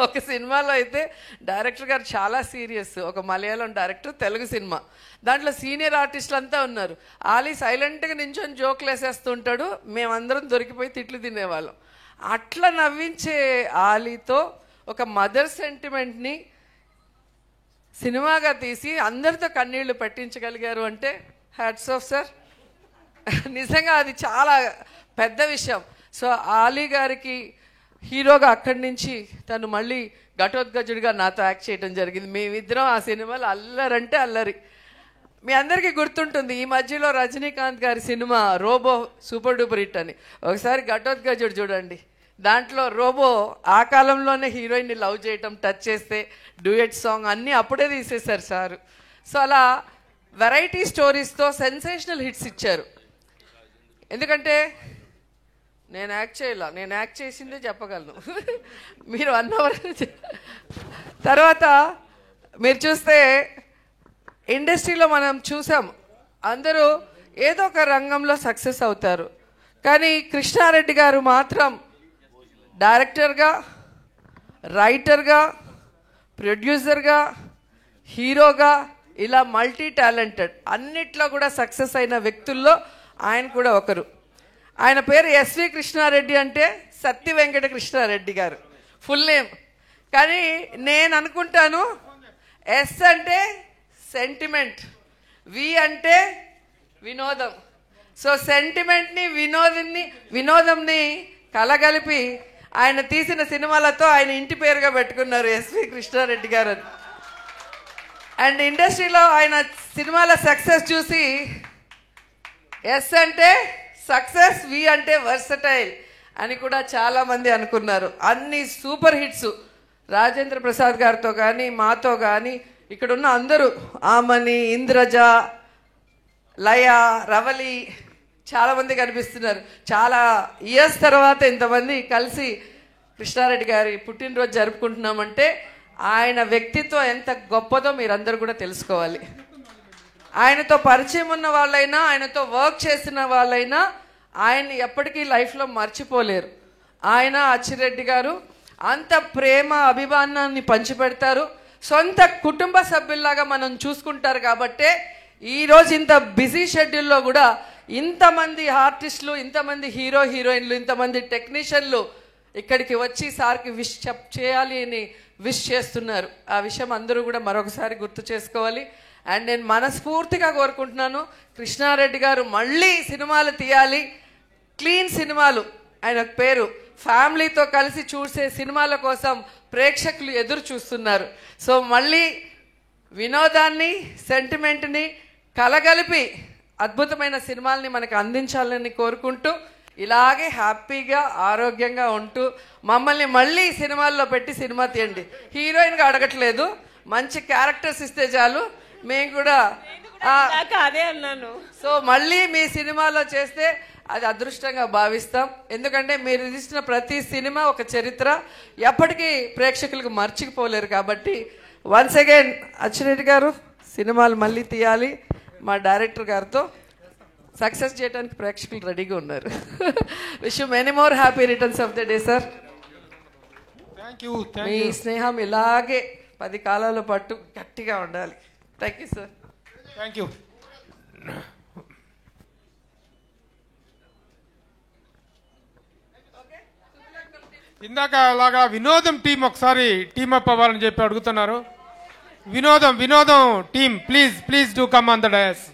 ఒక సినిమాలో అయితే డైరెక్టర్ గారు చాలా సీరియస్, ఒక మలయాళం డైరెక్టర్, తెలుగు సినిమా, దాంట్లో సీనియర్ ఆర్టిస్టులు అంతా ఉన్నారు. ఆలీ సైలెంట్గా నించొని జోకులు వేసేస్తుంటాడు, మేమందరం దొరికిపోయి తిట్లు తినేవాళ్ళం. అట్లా నవ్వించే ఆలీతో ఒక మదర్ సెంటిమెంట్ని సినిమాగా తీసి అందరితో కన్నీళ్లు పెట్టించగలిగారు అంటే హ్యాట్స్ ఆఫ్ సార్. నిజంగా అది చాలా పెద్ద విషయం. సో ఆలీ గారికి హీరోగా అక్కడి నుంచి తను మళ్ళీ ఘటోత్కచుడిగా నాతో యాక్ట్ చేయడం జరిగింది. మేమిద్దరం ఆ సినిమాలో అల్లరంటే అల్లరి. మీ అందరికీ గుర్తుంటుంది, ఈ మధ్యలో రజనీకాంత్ గారి సినిమా రోబో సూపర్ డూపర్ హిట్ అని. ఒకసారి ఘటోత్కచుడు చూడండి, దాంట్లో రోబో ఆ కాలంలోనే హీరోయిన్ని లవ్ చేయటం, టచ్ చేస్తే డ్యూయట్ సాంగ్ అన్నీ అప్పుడే తీసేశారు సార్. సో అలా వెరైటీ స్టోరీస్తో సెన్సేషనల్ హిట్స్ ఇచ్చారు. ఎందుకంటే నేను యాక్ట్ చేయాల, నేను యాక్ట్ చేసిందే చెప్పగలను. మీరు 1 అవర్ తర్వాత మీరు చూస్తే ఇండస్ట్రీలో మనం చూసాం, అందరూ ఏదో ఒక రంగంలో సక్సెస్ అవుతారు. కానీ కృష్ణారెడ్డి గారు మాత్రం డైరెక్టర్గా, రైటర్గా, ప్రొడ్యూసర్గా, హీరోగా ఇలా మల్టీ టాలెంటెడ్ అన్నిట్లో కూడా సక్సెస్ అయిన వ్యక్తుల్లో ఆయన కూడా ఒకరు. ఆయన పేరు ఎస్వి కృష్ణారెడ్డి అంటే సత్య వెంకట కృష్ణారెడ్డి గారు ఫుల్ నేమ్. కానీ నేను అనుకుంటాను ఎస్ అంటే సెంటిమెంట్, వి అంటే వినోదం. సో సెంటిమెంట్ని వినోదంని కలగలిపి ఆయన తీసిన సినిమాలతో ఆయన ఇంటి పేరుగా పెట్టుకున్నారు ఎస్వి కృష్ణారెడ్డి గారు. అండ్ ఇండస్ట్రీలో ఆయన సినిమాల సక్సెస్ చూసి ఎస్ అంటే సక్సెస్, వి అంటే వర్సటైల్ అని కూడా చాలామంది అనుకున్నారు. అన్ని సూపర్ హిట్స్ రాజేంద్ర ప్రసాద్ గారితో కానీ మాతో కానీ ఇక్కడున్న అందరూ, ఆమని, ఇంద్రజ, లయ, రవలి చాలామంది కనిపిస్తున్నారు. చాలా ఇయర్స్ తర్వాత ఇంతమంది కలిసి కృష్ణారెడ్డి గారి పుట్టినరోజు జరుపుకుంటున్నామంటే ఆయన వ్యక్తిత్వం ఎంత గొప్పదో మీరందరూ కూడా తెలుసుకోవాలి. ఆయనతో పరిచయం ఉన్న వాళ్ళైనా, ఆయనతో వర్క్ చేసిన వాళ్ళైనా ఆయన్ని ఎప్పటికీ లైఫ్లో మర్చిపోలేరు. ఆయన అచ్చిరెడ్డి గారు అంత ప్రేమ అభిమానాన్ని పంచిపెడతారు. సొంత కుటుంబ సభ్యుల్లాగా మనం చూసుకుంటారు. కాబట్టే ఈరోజు ఇంత బిజీ షెడ్యూల్లో కూడా ఇంతమంది ఆర్టిస్టులు, ఇంతమంది హీరోయిన్లు, ఇంతమంది టెక్నీషియన్లు ఇక్కడికి వచ్చి సార్కి విష్ చేయాలి అని విష్ చేస్తున్నారు. ఆ విషయం అందరూ కూడా మరొకసారి గుర్తు చేసుకోవాలి. అండ్ నేను మనస్ఫూర్తిగా కోరుకుంటున్నాను కృష్ణారెడ్డి గారు మళ్ళీ సినిమాలు తీయాలి. క్లీన్ సినిమాలు ఆయన పేరు, ఫ్యామిలీతో కలిసి చూసే సినిమాల కోసం ప్రేక్షకులు ఎదురు చూస్తున్నారు. సో మళ్ళీ వినోదాన్ని, సెంటిమెంట్ని కలగలిపి అద్భుతమైన సినిమాల్ని మనకు అందించాలని కోరుకుంటూ, ఇలాగే హ్యాపీగా ఆరోగ్యంగా ఉంటూ మమ్మల్ని మళ్ళీ సినిమాల్లో పెట్టి సినిమా తీయండి. హీరోయిన్గా అడగట్లేదు, మంచి క్యారెక్టర్స్ ఇస్తే చాలు. మేము కూడా అదే అన్నాను. సో మళ్ళీ మీ సినిమాలో చేస్తే అది అదృష్టంగా భావిస్తాం. ఎందుకంటే మీరు తీసిన ప్రతి సినిమా ఒక చరిత్ర, ఎప్పటికీ ప్రేక్షకులకు మర్చిపోలేరు. కాబట్టి వన్స్ అగైన్ అచ్చిరెడ్డి గారు సినిమాలు మళ్ళీ తీయాలి. మా డైరెక్టర్ గారితో సక్సెస్ చేయడానికి ప్రేక్షకులు రెడీగా ఉన్నారు. Wish you many more happy returns of the day sir. మీ స్నేహం ఇలాగే 10 కాలాల పాటు గట్టిగా ఉండాలి. Thank you sir. Thank you. ఇందాక అలాగా వినోదం టీం ఒకసారి టీమప్ అవ్వాలని చెప్పి అడుగుతున్నారు. వినోదం team please do come on the dais.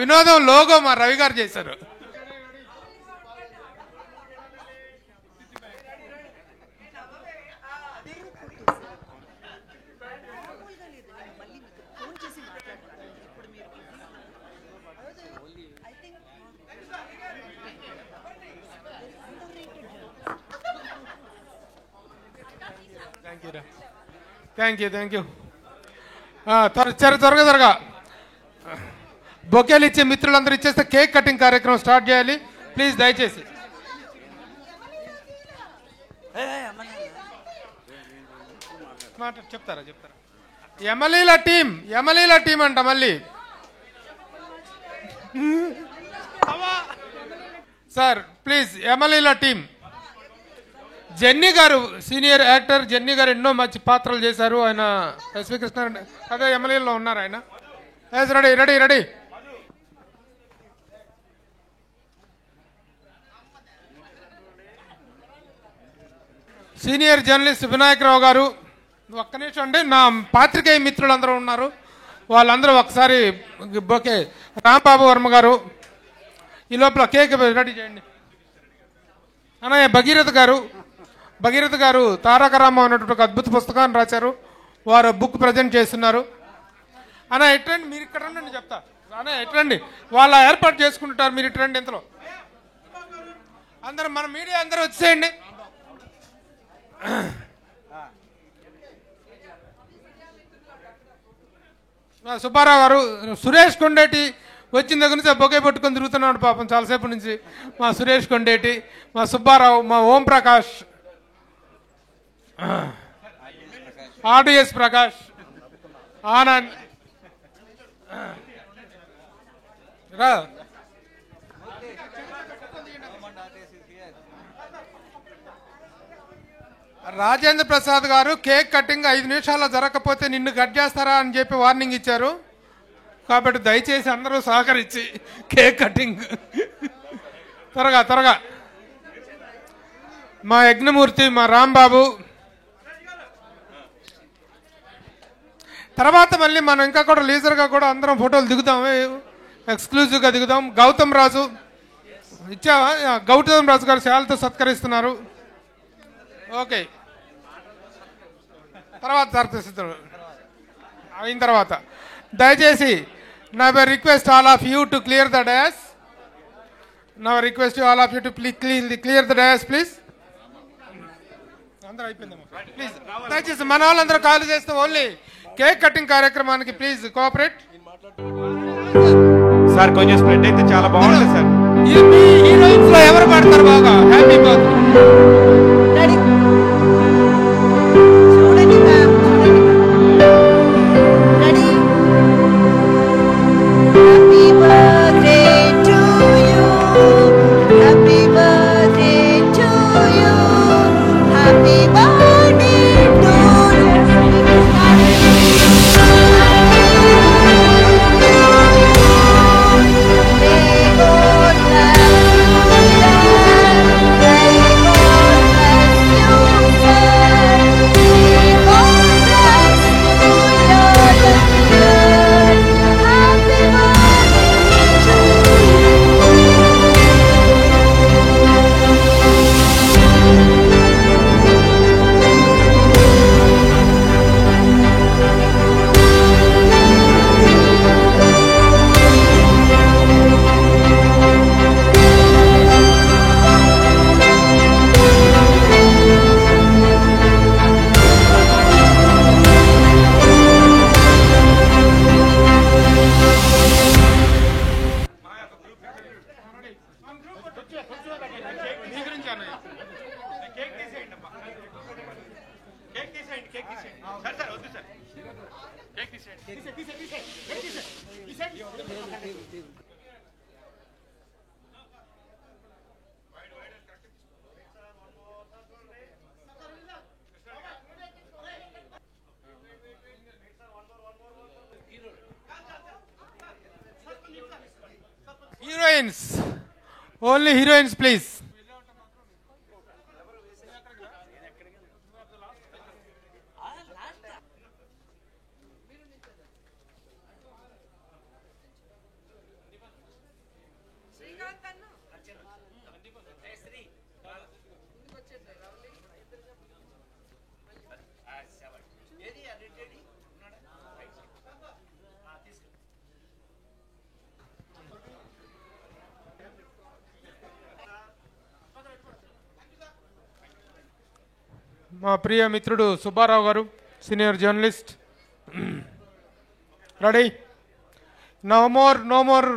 వినోదం లోగో మా రవి గారు చేశారు. Thank you. త్వరగా బొకేలు ఇచ్చే మిత్రులందరూ ఇచ్చేస్తే కేక్ కటింగ్ కార్యక్రమం స్టార్ట్ చేయాలి ప్లీజ్, దయచేసి. చెప్తారా ఎమ్మెల్యేల టీం అంట మళ్ళీ. సార్ ప్లీజ్ ఎమ్మెల్యేల టీం. జెన్నీ గారు సీనియర్ యాక్టర్, జెన్నీ గారు ఎన్నో మంచి పాత్రలు చేశారు. ఆయన ఎస్వి కృష్ణారెడ్డి అదే ఎమ్మెల్యేలో ఉన్నారు ఆయన. రెడీ. సీనియర్ జర్నలిస్ట్ వినాయకరావు గారు, ఒక్క నిమిషం అండి. నా పాత్రికేయ మిత్రులందరూ ఉన్నారు, వాళ్ళందరూ ఒకసారి బొకే. రాంబాబు వర్మ గారు ఈ లోపల కేక్ రెడీ చేయండి. అన్నయ్య భగీరథ గారు తారక రామ అనేటువంటి ఒక అద్భుత పుస్తకాన్ని రాశారు. వారు బుక్ ప్రజెంట్ చేస్తున్నారు. అన్న ఎట్రండి, మీరు ఇక్కడ రండి చెప్తా. అన్న ఎట్రండి, వాళ్ళ ఏర్పాటు చేసుకుంటారు, మీరు ఇట్రండి. ఇంతలో అందరూ మన మీడియా అందరూ వచ్చేయండి. సుబ్బారావు గారు, సురేష్ కొండేటి వచ్చిన దగ్గర నుంచి బొకే పట్టుకొని తిరుగుతున్నాడు పాపం చాలాసేపు నుంచి. మా సురేష్ కొండేటి, మా సుబ్బారావు, మా ఓం ప్రకాష్, ఆర్డిఎస్ ప్రకాష్, ఆనంద్ రా. రాజేంద్ర ప్రసాద్ గారు కేక్ కటింగ్ 5 నిమిషాల్లో జరగకపోతే నిన్ను కట్ చేస్తారా అని చెప్పి వార్నింగ్ ఇచ్చారు. కాబట్టి దయచేసి అందరూ సహకరించి కేక్ కటింగ్ త్వరగా త్వరగా. మా యజ్ఞమూర్తి, మా రాంబాబు, తర్వాత మళ్ళీ మనం ఇంకా కూడా లీజర్గా కూడా అందరం ఫోటోలు దిగుదాం, ఎక్స్క్లూజివ్గా దిగుదాం. గౌతమ్ రాజు ఇచ్చావా? గౌతమ్ రాజు గారు శాలతో సత్కరిస్తున్నారు. ఓకే, తర్వాత సత్కరిస్తున్నారు. అయిన తర్వాత దయచేసి నా request all of you to clear the dais. నా request all of you to clear the dais please. అందరూ అయిపోయిందమ్మా ప్లీజ్. దయచేసి మన వాళ్ళందరూ కాల్ చేస్తే ఓన్లీ కేక్ కటింగ్ కార్యక్రమానికి ప్లీజ్ కోఆపరేట్. సార్ కొంచెం స్ప్రెడ్ అయితే చాలా బాగుంటుంది సార్. మీ హీరోయిన్స్ లో ఎవరు పాడతారు బాగా? Happy birthday. చూడండి ma'am, ready. Happy birthday to you, happy birthday to you, happy birthday to heroines, only heroines please. మా ప్రియ మిత్రుడు సుబ్బారావు గారు, senior journalist. Ready? No more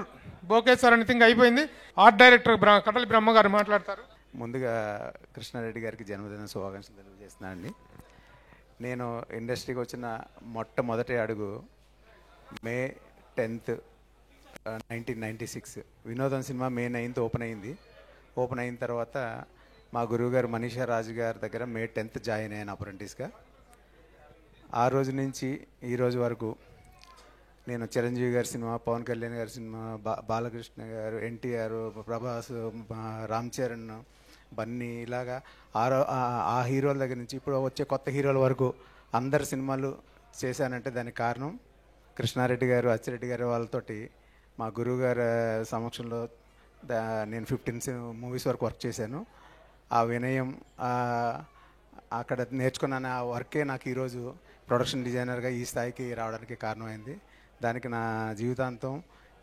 bouquets or anything అయిపోయింది. ఆర్ట్ డైరెక్టర్ కటలి బ్రహ్మ గారు మాట్లాడతారు. ముందుగా కృష్ణారెడ్డి గారికి జన్మదిన శుభాకాంక్షలు తెలియజేస్తున్నాను అండి. నేను ఇండస్ట్రీకి వచ్చిన మొట్టమొదటి అడుగు మే 10th 1996 వినోదం సినిమా మే 9th ఓపెన్ అయింది. ఓపెన్ అయిన తర్వాత మా గురువుగారు మనీషా రాజు గారి దగ్గర మే 10th జాయిన్ అయ్యాను అప్రెంటిస్గా. ఆ రోజు నుంచి ఈ రోజు వరకు నేను చిరంజీవి గారి సినిమా, పవన్ కళ్యాణ్ గారి సినిమా, బాలకృష్ణ గారు, ఎన్టీఆర్, ప్రభాస్, రామ్ చరణ్, బన్నీ, ఇలాగా ఆ హీరోల దగ్గర నుంచి ఇప్పుడు వచ్చే కొత్త హీరోల వరకు అందరు సినిమాలు చేశానంటే దానికి కారణం కృష్ణారెడ్డి గారు, అచ్చిరెడ్డి గారు వాళ్ళతోటి మా గురువు గారి సమక్షంలో నేను 15 మూవీస్ వరకు వర్క్ చేశాను. ఆ వినయం అక్కడ నేర్చుకున్నాను. ఆ వర్కే నాకు ఈరోజు ప్రొడక్షన్ డిజైనర్గా ఈ స్థాయికి రావడానికి కారణమైంది. దానికి నా జీవితాంతం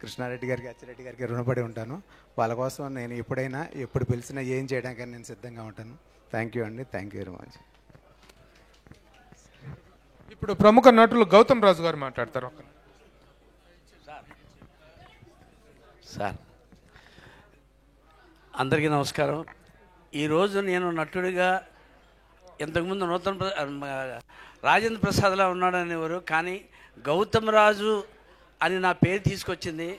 కృష్ణారెడ్డి గారికి అచ్చిరెడ్డి గారికి రుణపడి ఉంటాను. వాళ్ళ కోసం నేను ఎప్పుడైనా ఎప్పుడు పిలిచినా ఏం చేయడానికి నేను సిద్ధంగా ఉంటాను. థ్యాంక్ యూ అండి. Thank you very much. ఇప్పుడు ప్రముఖ నటులు గౌతమ్ రాజు గారు మాట్లాడతారు. సార్ అందరికీ నమస్కారం. ఈరోజు నేను నటుడిగా ఇంతకుముందు రాజేంద్ర ప్రసాద్లా ఉన్నాడనేవారు, కానీ గౌతమ్ రాజు అని నా పేరు తీసుకొచ్చింది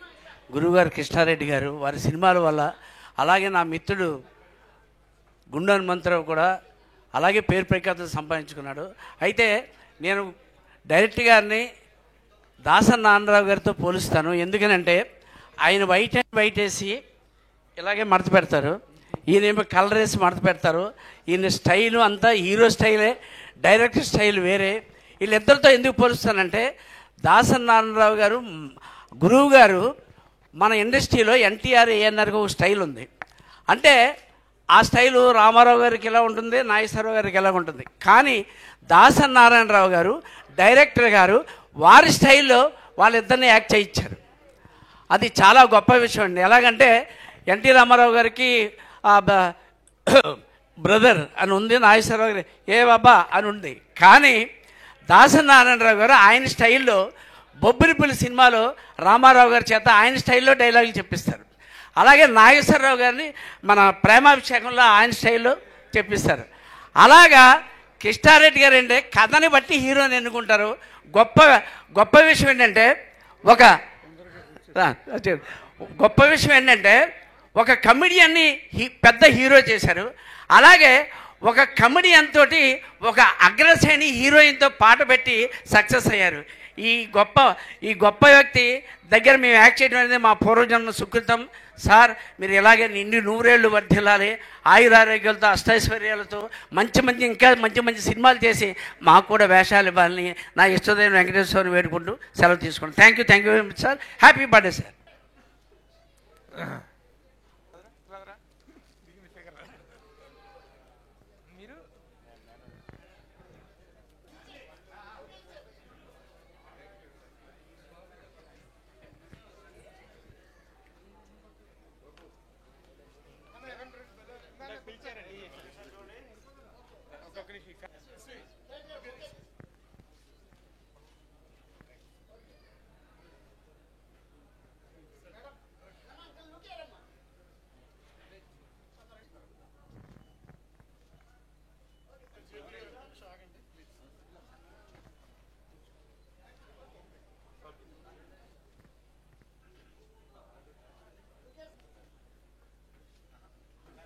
గురువుగారు కృష్ణారెడ్డి గారు. వారి సినిమాల వల్ల, అలాగే నా మిత్రుడు గుండు హనుమంతరావు కూడా అలాగే పేరు ప్రఖ్యాతులు సంపాదించుకున్నాడు. అయితే నేను డైరెక్టర్ గారిని దాసరి నారాయణరావు గారితో పోలుస్తాను. ఎందుకనంటే ఆయన వైట్ అండ్ వైట్ వేసి ఇలాగే మడత పెడతారు, ఈయనేమో కలర్ వేసి మడత పెడతారు. ఈయన స్టైలు అంతా హీరో స్టైలే, డైరెక్టర్ స్టైల్ వేరే. వీళ్ళిద్దరితో ఎందుకు పోలుస్తానంటే, దాసరి నారాయణరావు గారు గురువు గారు మన ఇండస్ట్రీలో ఎన్టీఆర్ ఏఎన్ఆర్కి ఒక స్టైల్ ఉంది. అంటే ఆ స్టైలు రామారావు గారికి ఎలా ఉంటుంది, నాగేశ్వరరావు గారికి ఎలా ఉంటుంది. కానీ దాసరి నారాయణరావు గారు డైరెక్టర్ గారు వారి స్టైల్లో వాళ్ళిద్దరిని యాక్ట్ చేయించారు. అది చాలా గొప్ప విషయం అండి. ఎలాగంటే ఎన్టీ రామారావు గారికి బ్రదర్ అని ఉంది, నాగేశ్వరరావు గారి ఏ బాబా అని ఉంది. కానీ దాసరి నారాయణరావు గారు ఆయన స్టైల్లో బొబ్బిలిపల్లి సినిమాలో రామారావు గారి చేత ఆయన స్టైల్లో డైలాగులు చెప్పిస్తారు. అలాగే నాగేశ్వరరావు గారిని మన ప్రేమాభిషేకంలో ఆయన స్టైల్లో చెప్పిస్తారు. అలాగా కృష్ణారెడ్డి గారు అంటే కథని బట్టి హీరోని ఎన్నుకుంటారు. గొప్ప విషయం ఏంటంటే ఒక కమెడియన్ని పెద్ద హీరో చేశారు. అలాగే ఒక కమెడియన్ తోటి ఒక అగ్రశ్రేణి హీరోయిన్తో పాట పెట్టి సక్సెస్ అయ్యారు. ఈ గొప్ప వ్యక్తి దగ్గర మేము యాక్ట్ చేయడం అనేది మా పూర్వజన్మ సుకృతం. సార్ మీరు ఇలాగే నిండి 100 ఏళ్ళు వర్ధిల్లాలి, ఆయురారోగ్యాలతో అష్టైశ్వర్యాలతో ఇంకా మంచి సినిమాలు చేసి మాకు కూడా వేషాలు ఇవ్వాలని నా ఇష్టదైన వెంకటేశ్వరని వేడుకుంటూ సెలవు తీసుకుంటాను. Thank you very much sir. Happy birthday sir.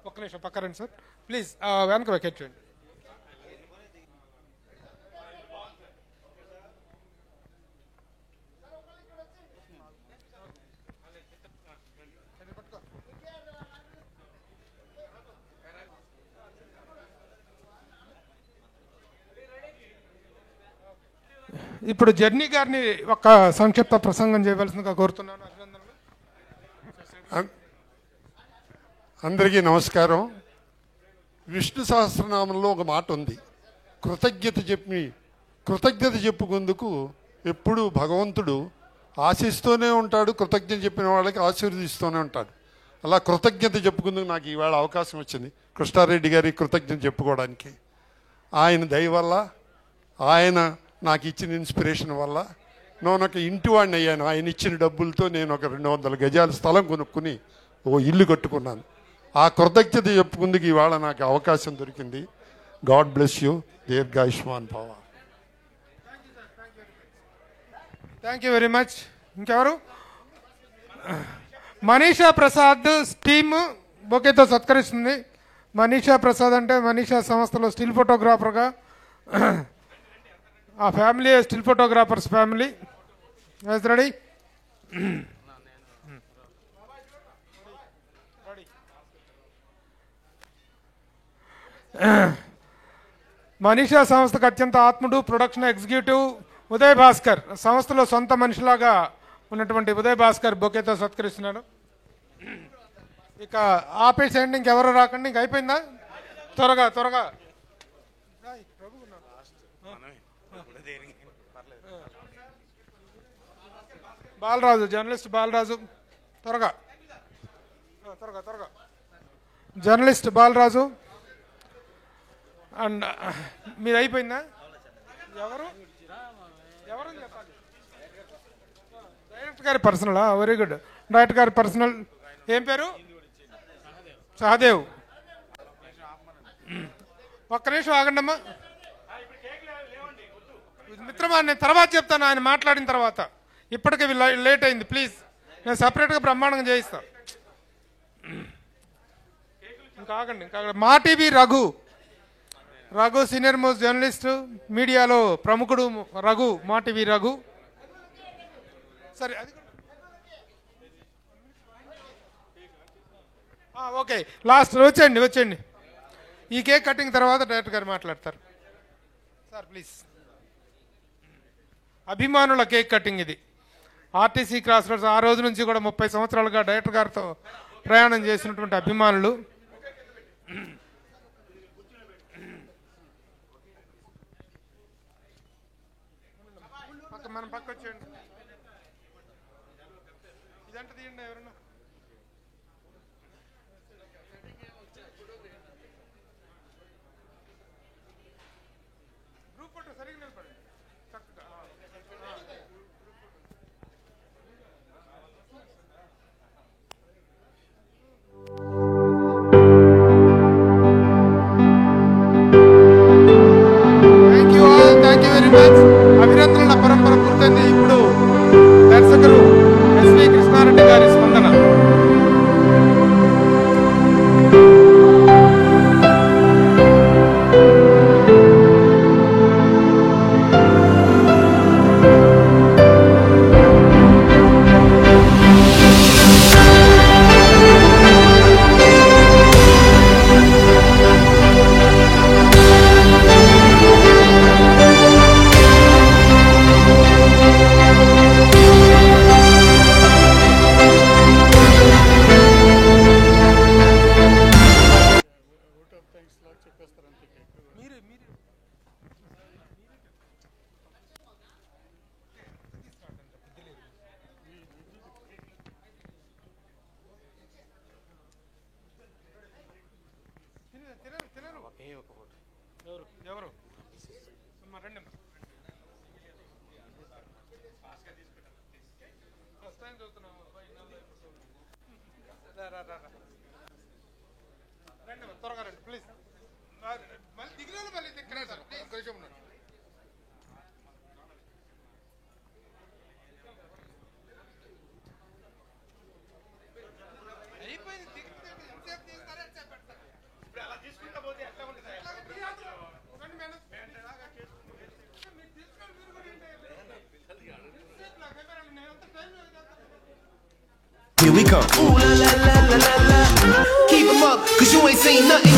ఒక్క నిమిషం పక్క రండి సార్ ప్లీజ్. వెనక వెకెట్ చేయండి. ఇప్పుడు జర్నీ గారిని ఒక సంక్షిప్త ప్రసంగం చేయవలసిందిగా కోరుతున్నాను. అభినందనలు. అందరికీ నమస్కారం. విష్ణు సహస్రనామంలో ఒక మాట ఉంది, కృతజ్ఞత చెప్పుకుందుకు ఎప్పుడు భగవంతుడు ఆశిస్తూనే ఉంటాడు, కృతజ్ఞత చెప్పిన వాళ్ళకి ఆశీర్వదిస్తూనే ఉంటాడు. అలా కృతజ్ఞత చెప్పుకుందుకు నాకు ఈవేళ అవకాశం వచ్చింది కృష్ణారెడ్డి గారి కృతజ్ఞత చెప్పుకోవడానికి. ఆయన దయ వల్ల, ఆయన నాకు ఇచ్చిన ఇన్స్పిరేషన్ వల్ల నేను ఒక ఇంటి వాడిని అయ్యాను. ఆయన ఇచ్చిన డబ్బులతో నేను ఒక 200 గజాల స్థలం కొనుక్కుని ఓ ఇల్లు కట్టుకున్నాను. ఆ కృతజ్ఞత చెప్పుకుందుకు ఇవాళ నాకు అవకాశం దొరికింది. God bless you. దీర్ఘాయుష్మాన్ భవ. Thank you very much. ఇంకెవరు? మనీషా ప్రసాద్ టీమ్ బొకేతో సత్కరిస్తుంది. మనీషా ప్రసాద్ అంటే మనీషా సంస్థలో స్టిల్ ఫోటోగ్రాఫర్గా, ఆ family still photographers family. Ready? Manisha సంస్థకు అత్యంత ఆత్ముడు, ప్రొడక్షన్ ఎగ్జిక్యూటివ్ ఉదయ్ భాస్కర్. సంస్థలో సొంత మనిషిలాగా ఉన్నటువంటి ఉదయ్ భాస్కర్ బొకేతో సత్కరిస్తున్నాడు. ఇక ఆపేసేయండి, ఇంకెవరు రాకండి. ఇంక అయిపోయిందా? త్వరగా బాలరాజు, జర్నలిస్ట్ బాలరాజు, త్వరగా త్వరగా త్వరగా. జర్నలిస్ట్ బాలరాజు. అండ్ మీది అయిపోయిందా? ఎవరు ఎవరు చెప్పాలి? డైరెక్టర్ గారి పర్సనలా? Very good. డైరెక్టర్ గారి పర్సనల్ ఏం పేరు? సహదేవ్. ఒక్క నిమిషం ఆగండమ్మా మిత్రమా, నేను తర్వాత చెప్తాను ఆయన మాట్లాడిన తర్వాత. ఇప్పటికే లేట్ అయింది, ప్లీజ్. నేను సపరేట్గా బ్రహ్మాండంగా చేయిస్తాను. ఇంకా ఆగండి. మా TV Raghu. Raghu senior most journalist, మీడియాలో ప్రముఖుడు రఘు. మా టీవీ రఘు. సరే, అది ఓకే. లాస్ట్ వచ్చేయండి. ఈ కేక్ కటింగ్ తర్వాత డైరెక్టర్ గారు మాట్లాడతారు. Sir please. అభిమానుల కేక్ కటింగ్ ఇది. ఆర్టీసీ క్రాస్ రోడ్స్ ఆ రోజు నుంచి కూడా 30 సంవత్సరాలుగా డైరెక్టర్ గారితో ప్రయాణం చేసినటువంటి అభిమానులు. మనం పక్క వచ్చేయండి. ఇదంటే తీయండి ఎవరన్నా. గ్రూప్ ఫోటో సరిగ్గా నిలబడండి. చక్కగా. Thank you very much. అభినందనల పరంపర పూర్తయింది. ఇప్పుడు దర్శకులు ఎస్వి కృష్ణారెడ్డి గారి స్పందన. ఎవరు రండి. ఫస్ట్ టైం చదువుతున్నాము. రండి త్వరగా రండి ప్లీజ్. మళ్ళీ దిగిన మళ్ళీ ఇక్కడే సార్ కొంచెం ఉన్నాడు. అయిపోయింది. ఎంతసేపు తీస్తారో ఎంతసేపు పెడతారు. ఇప్పుడు అలా తీసుకుంటా పోతే ఎట్లా ఉంటుంది? Here we come. Ooh la la la la la la. Keep 'em up, 'cause you ain't seen nothing.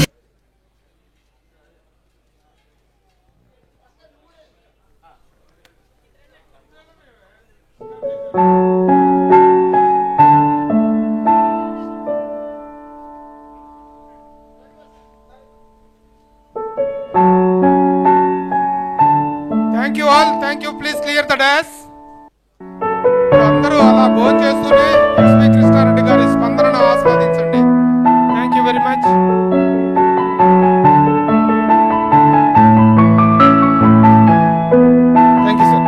Thank you all. Thank you. Please clear the dash. అందరూ అలా భోజనం చేస్తూనే ఎస్వి కృష్ణారెడ్డి గారి స్పందనను ఆస్వాదించండి. Thank you very much. Thank you sir.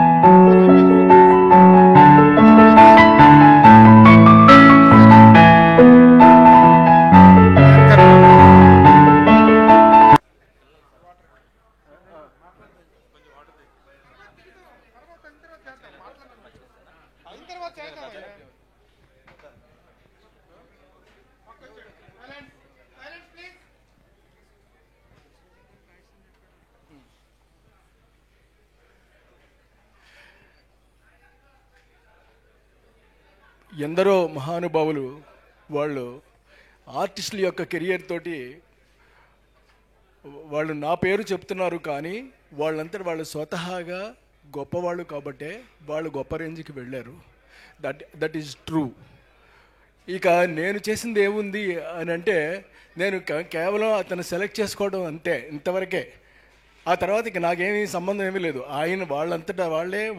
ఎందరో మహానుభావులు వాళ్ళు ఆర్టిస్టుల యొక్క కెరియర్ తోటి వాళ్ళు నా పేరు చెప్తున్నారు, కానీ వాళ్ళంతా వాళ్ళు స్వతహాగా గొప్పవాళ్ళు కాబట్టే వాళ్ళు గొప్ప రేంజ్కి వెళ్ళారు. That is true. ఇక నేను చేసింది ఏముంది అని అంటే, నేను కేవలం అతను సెలెక్ట్ చేసుకోవడం అంతే, ఇంతవరకే. ఆ తర్వాత ఇక నాకేమీ సంబంధం ఏమీ లేదు. ఆయన వాళ్ళంతటా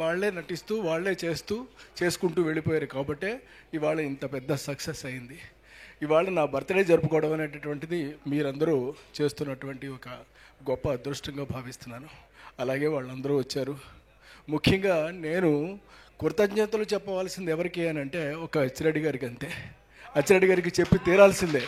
వాళ్ళే నటిస్తూ వాళ్ళే చేసుకుంటూ వెళ్ళిపోయారు కాబట్టే ఇవాళ ఇంత పెద్ద సక్సెస్ అయింది. ఇవాళ నా బర్త్డే జరుపుకోవడం అనేటటువంటిది మీరందరూ చేస్తున్నటువంటి ఒక గొప్ప అదృష్టంగా భావిస్తున్నాను. అలాగే వాళ్ళందరూ వచ్చారు. ముఖ్యంగా నేను కృతజ్ఞతలు చెప్పవలసింది ఎవరికి అని అంటే ఒక అచ్చిరెడ్డి గారికి, అంతే. అచ్చిరెడ్డి గారికి చెప్పి తీరాల్సిందే.